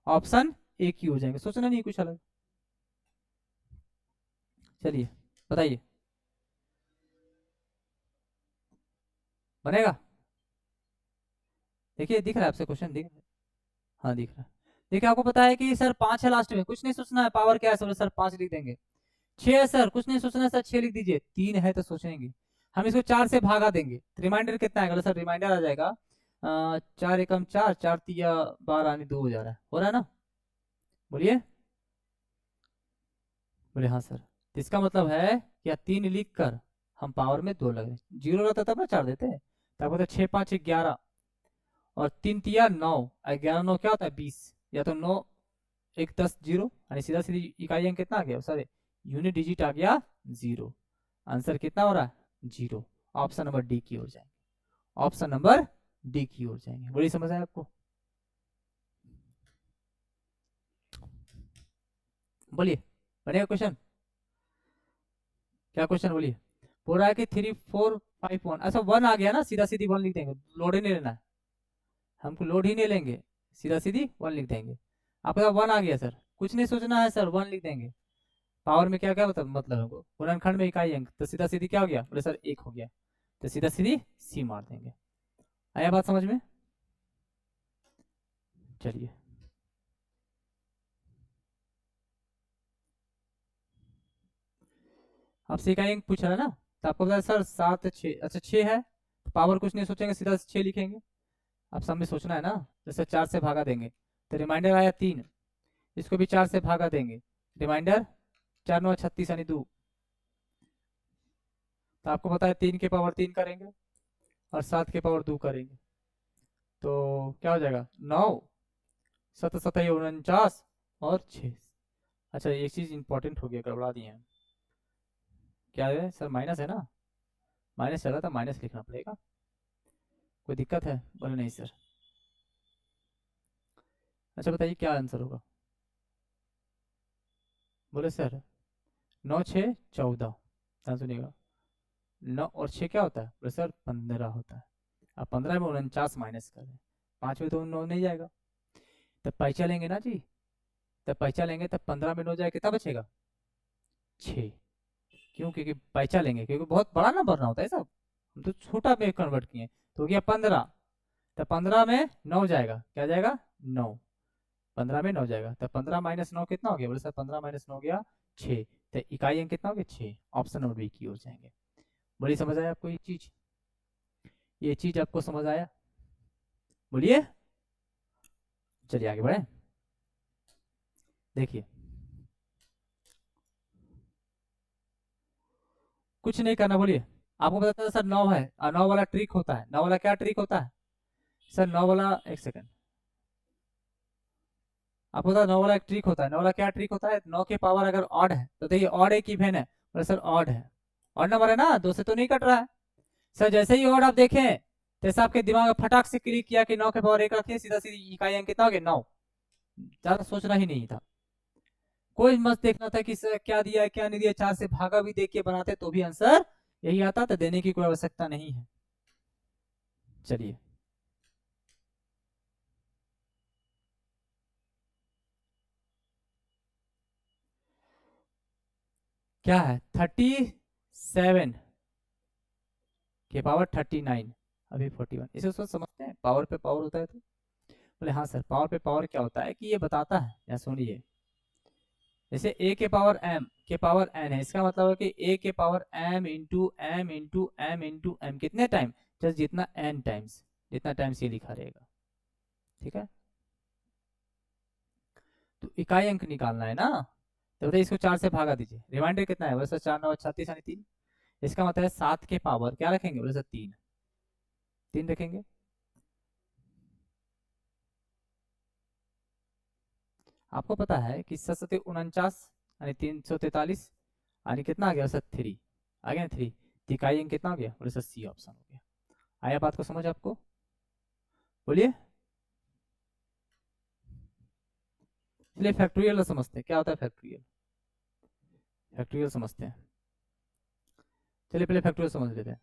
ऑप्शन एक ही हो जाएंगे, सोचना नहीं कुछ अलग। चलिए बताइए, बनेगा? देखिए दिख रहा है आपसे क्वेश्चन, दिख रहा है? हाँ दिख रहा है। देखिए आपको पता है कि सर 5 है लास्ट में, कुछ नहीं सोचना है, पावर क्या है सर 5 लिख देंगे। 6 है सर, कुछ नहीं सोचना है सर 6 लिख दीजिए। 3 है तो सोचेंगे, हम इसको 4 से भागा देंगे, रिमाइंडर कितना आएगा सर, रिमाइंडर आ जाएगा 4 एकम 4, 4 तिया 12 यानी 2 हो रहा है ना? बोलिए, बोले हाँ सर। तो इसका मतलब है कि 3 लिख कर हम पावर में 2 लगे, 0 रहता तब ना 4 देते, तब होता 6 5 11, और 3 तिया 9, 11 9 क्या होता है 20, या तो 9 1 10 0, यानी सीधा सीधी इकाई अंक कितना आ गया सर, यूनिट डिजिट आ गया 0। आंसर कितना हो रहा है 0। ऑप्शन नंबर डी की ओर जाएंगे, ऑप्शन नंबर डी की ओर जाएंगे। बड़ी समझ आया आपको? बोलिए, बनेगा क्वेश्चन? क्या क्वेश्चन बोलिए? बोल रहा है कि 3 4 5 1, अच्छा 1 आ गया ना, सीधा सीधी 1 लिख देंगे, लोड ही नहीं लेना है हमको, लोड ही नहीं लेंगे, सीधा सीधी 1 लिख देंगे। आपका 1 आ गया सर, कुछ नहीं सोचना है सर, 1 लिख देंगे। पावर में क्या क्या मतलब हमको, गुणनखंड में इकाई अंक, तो सीधा सीधी क्या हो गया, बोले सर 1 हो गया, तो सीधा सीधी सी मार देंगे। आया बात समझ में? चलिए आपसे इकाई अंक पूछ रहा है ना, तो आपको पता है सर 7 6, अच्छा 6 है, पावर कुछ नहीं सोचेंगे, सीधा 6 लिखेंगे। अब सब में सोचना है ना, जैसे 4 से भागा देंगे तो रिमाइंडर आया 3, इसको भी 4 से भागा देंगे, रिमाइंडर 4 9 36 यानी 2, तो आपको पता है 3 के पावर 3 करेंगे और 7 के पावर 2 करेंगे, तो क्या हो जाएगा 9 7 7 49 और 6। अच्छा एक चीज इंपॉर्टेंट हो गया, गड़बड़ा दिए हैं, क्या है सर, माइनस है ना, माइनस चला था, माइनस लिखना पड़ेगा, कोई दिक्कत है? बोले नहीं सर। अच्छा बताइए क्या आंसर होगा? बोले सर 9 6 14, ध्यान सुनिएगा, 9 और 6 क्या होता है, बोले सर 15 होता है। अब 15 में 49 माइनस कर दें, 5 में तो 9 नहीं जाएगा, तब पैसा लेंगे ना जी, तब पैसा लेंगे तब 15 में 9 जाए, कितना बचेगा 6। क्यों? क्योंकि पैसा लेंगे, क्योंकि बहुत बड़ा नंबर ना होता है सब, हम तो छोटा में कन्वर्ट किए, तो हो गया 15, तब 15 में 9 जाएगा, क्या जाएगा 9, 15 में 9 जाएगा, तब 15 माइनस 9 कितना हो गया, बोले सर 15 माइनस 9 गया 6, तो इकाई अंक कितना हो गया 6। ऑप्शन नंबर बी की ओर जाएंगे। बड़ी समझ आया आपको ये चीज आपको समझ आया? बोलिए, चलिए आगे बढ़े। देखिए कुछ नहीं करना, बोलिए। आपको पता था सर 9 है, और 9 वाला ट्रिक होता है, 9 वाला क्या ट्रिक होता है सर, 9 वाला, एक सेकंड, आपको पता है 9 वाला एक ट्रिक होता है, 9 वाला क्या ट्रिक होता है, 9 के पावर अगर ऑड है तो देखिए ऑड एक इवन है, बोले सर ऑड है, ऑड नंबर है ना, 2 से तो नहीं कट रहा है सर, जैसे ही ऑड आप देखें जैसे आपके दिमाग में फटाक से क्लिक किया कि 9 के पावर 1 रखिए, सीधा सीधी इकाई अंक कितना हो गया 9, ज्यादा सोचना ही नहीं था, कोई मत देखना था कि सर क्या दिया है क्या नहीं दिया, 4 से भागा भी देख के बनाते तो भी आंसर यही आता, तो देने की कोई आवश्यकता नहीं है। चलिए क्या है 37 के पावर 39, अभी 41, इसे उसको समझते हैं, पावर पे पावर होता है तो, बोले हाँ सर पावर पे पावर क्या होता है कि ये बताता है, या सुनिए, जैसे a के पावर m के पावर n है, इसका मतलब है कि a के power m into m into m into m, कितने टाइम, जस्ट जितना n टाइम्स, जितना टाइम्स ये लिखा रहेगा, ठीक है। तो इकाई अंक निकालना है ना, तो बताइए इसको 4 से भागा दीजिए, रिमाइंडर कितना है, वैसे 4 9 36 यानी 3, इसका मतलब है 7 के पावर क्या रखेंगे, बोले सर 3, 3 रखेंगे। आपको पता है कि 7 यानी 343, यानी कितना आ गया सर 3, आ गया 3, इकाई अंक कितना हो गया, बोले सर सी ऑप्शन हो गया। आया बात को समझ आपको? बोलिए। चलिए फैक्टोरियल समझते हैं, क्या होता है फैक्टोरियल। फैक्टोरियल समझते हैं, चलिए पहले फैक्टोरियल समझ लेते हैं।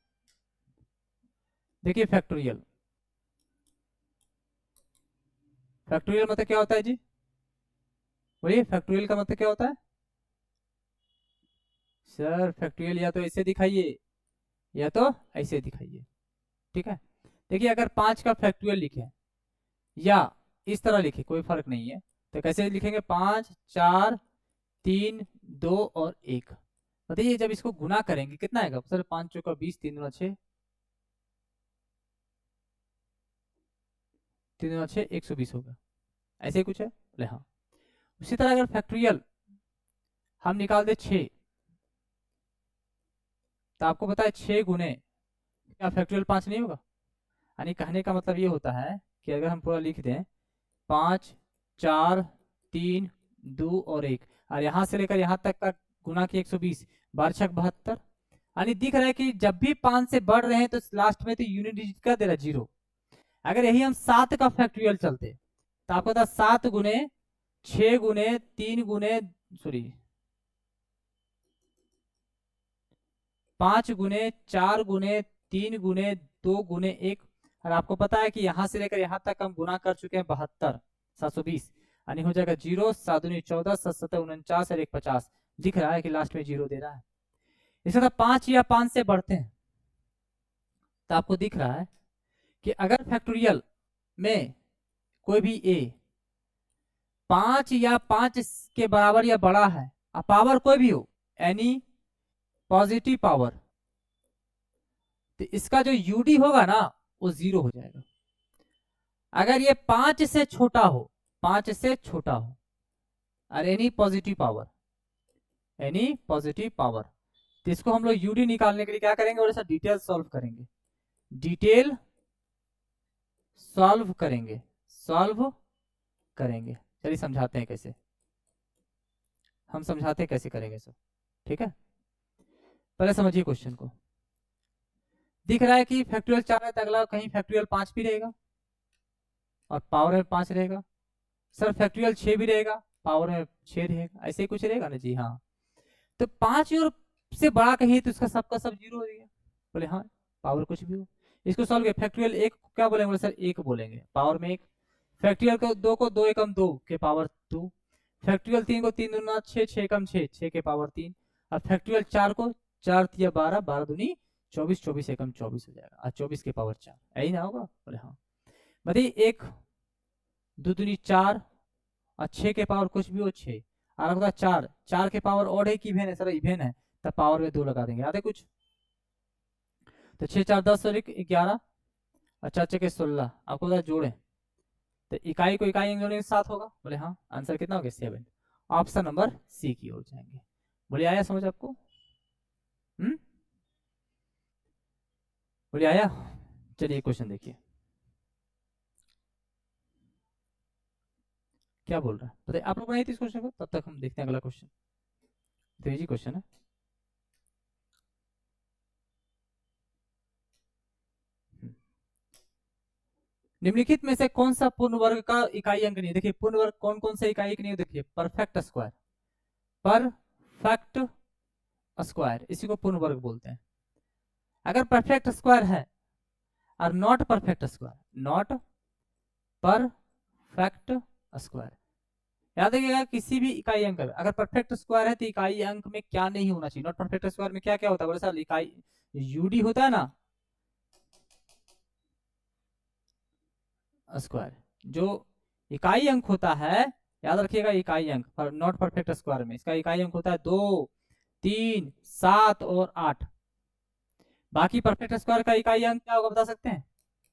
देखिए फैक्टोरियल, फैक्टोरियल मतलब क्या होता है जी, बोलिए फैक्टोरियल का मतलब क्या होता है। सर फैक्टोरियल या तो ऐसे दिखाइए या तो ऐसे दिखाइए, ठीक है। देखिए अगर 5 का फैक्टोरियल लिखे या इस तरह लिखे कोई फर्क नहीं है, तो कैसे लिखेंगे, 5 4 3 2 और 1। बताइए जब इसको गुना करेंगे कितना आएगा सर, 5 चौका 20, 3 दूना 6, 3 दूना 6, 120 होगा, ऐसे ही कुछ है बोले हाँ। उसी तरह अगर फैक्टोरियल हम निकाल दे 6, तो आपको पता है 6 गुने क्या फैक्टोरियल 5 नहीं होगा। यानी कहने का मतलब ये होता है कि अगर हम पूरा लिख दें 5 4 3 2 और 1, और यहाँ से लेकर यहाँ तक का गुना की 120, 12 छक 72। यानी दिख रहा है कि जब भी 5 से बढ़ रहे हैं तो लास्ट में तो यूनिट डिजिट का दे रहा है 0। अगर यही हम 7 का फैक्टोरियल चलते तो आपको पता 7 गुने 6 गुने 3 गुने सॉरी 5 गुने 4 गुने 3 गुने 2 गुने 1, और आपको पता है कि यहां से लेकर यहां तक हम गुना कर चुके हैं 72 720, यानी हो जाएगा 0 7 दूनी 14 7 7 49 और 1 50। दिख रहा है कि लास्ट में 0 दे रहा है। इसी तरह 5 या 5 से बढ़ते हैं तो आपको दिख रहा है कि अगर फैक्टोरियल में कोई भी ए 5 या 5 के बराबर या बड़ा है, अब पावर कोई भी हो, एनी पॉजिटिव पावर, तो इसका जो यूडी होगा ना वो 0 हो जाएगा। अगर ये 5 से छोटा हो, 5 से छोटा हो और any positive power, any positive power, तो इसको हम लोग यूडी निकालने के लिए क्या करेंगे, और डिटेल सॉल्व करेंगे, डिटेल सॉल्व करेंगे, सॉल्व करेंगे। चलिए समझाते हैं कैसे, हम समझाते हैं कैसे करेंगे सब, ठीक है। पहले समझिए क्वेश्चन को। दिख रहा है कि फैक्टोरियल 4 है तो अगला कहीं फैक्टोरियल 5 भी रहेगा और पावर में 5 रहेगा। सर फैक्टोरियल 6 भी रहेगा, पावर में 6 रहेगा, ऐसे ही कुछ रहेगा ना जी हाँ। तो 5 और से बड़ा कहिए तो इसका सबका सब 0 हो जाएगा, बोले हाँ पावर कुछ भी हो। इसको सॉल्व किया, फैक्टोरियल 1 क्या बोलेंगे, बोले सर 1 बोलेंगे, पावर में 1। फैक्टोरियल को 2 को 2 एकम 2 के पावर 2। फैक्टोरियल 3 को 3 दूना 6, 6 एकम 6, 6 के पावर 3। और फैक्टोरियल 4 को 4 तिया 12, 12 दूनी 24, 24 एकम 24 हो जाएगा, और 24 के पावर 4, यही ना होगा, बोले हाँ। बताइए 1 2 दूनी 4 और 6 के पावर कुछ भी हो 6, और होता 4, 4 के पावर ऑड है कि इवेन है, सर इवेन है, तब पावर में 2 लगा देंगे, याद है कुछ। तो 6 4 10 और 1 11 और 4 6 16, आपको बता जोड़े तो इकाई को इकाई जोड़ने के साथ होगा, बोले हाँ। आंसर कितना हो गया 7, ऑप्शन नंबर सी की ओर जाएंगे। बोले आया समझ आपको, बोले आया। चलिए क्वेश्चन देखिए क्या बोल रहा है, बताइए आप लोग बनाइए इस क्वेश्चन को, तब तक हम देखते हैं अगला क्वेश्चन, तो इजी क्वेश्चन है। निम्नलिखित में से कौन सा पूर्ण वर्ग का इकाई अंक नहीं है। देखिए पूर्ण वर्ग कौन कौन सा इकाई नहीं है, देखिए परफेक्ट स्क्वायर, परफेक्ट स्क्वायर इसी को पूर्ण वर्ग बोलते हैं। अगर परफेक्ट स्क्वायर है और not perfect square, not perfect square, याद रखिएगा किसी भी इकाई अंक अगर परफेक्ट स्क्वायर है तो इकाई अंक में क्या नहीं होना चाहिए, नॉट परफेक्ट स्क्वायर में क्या क्या होता है, बोले सर इकाई यूडी होता है ना, स्क्वायर जो इकाई अंक होता है, याद रखिएगा इकाई अंक पर नॉट परफेक्ट स्क्वायर में इसका इकाई अंक होता है 2 3 7 और 8। बाकी परफेक्ट स्क्वायर का इकाई अंक क्या होगा बता सकते हैं,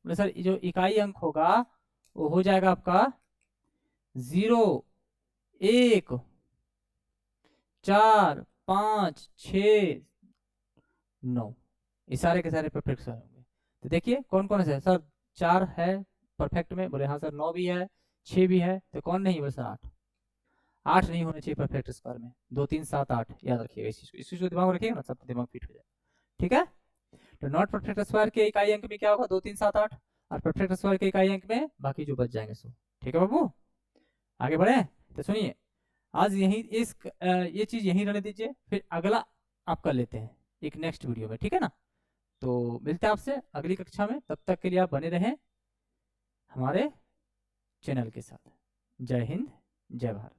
बोले सर जो इकाई अंक होगा वो हो जाएगा आपका 0 1 4 5 6 9, ये सारे के सारे परफेक्ट स्क्वायर होंगे। तो देखिए कौन कौन से सर, 4 है परफेक्ट में, बोले हाँ सर 9 भी है 6 भी है, तो कौन नहीं, बोले सर 8, 8 नहीं होने चाहिए परफेक्ट स्क्वायर में, 2 3 7 8, याद रखिएगा इस चीज को दिमाग में रखिएगा ना, सब दिमाग फिट हो जाए, ठीक है। तो नॉट परफेक्ट स्क्वायर के इकाई अंक में क्या होगा 2 3 7 8, और परफेक्ट स्क्वायर के इकाई अंक में बाकी जो बच जाएंगे सो, ठीक है बाबू आगे बढ़े। तो सुनिए, आज यही ये चीज यहीं रहने दीजिए, फिर अगला आपका लेते हैं एक नेक्स्ट वीडियो में, ठीक है ना। तो मिलते हैं आपसे अगली कक्षा में, तब तक के लिए आप बने रहें हमारे चैनल के साथ। जय हिंद, जय भारत।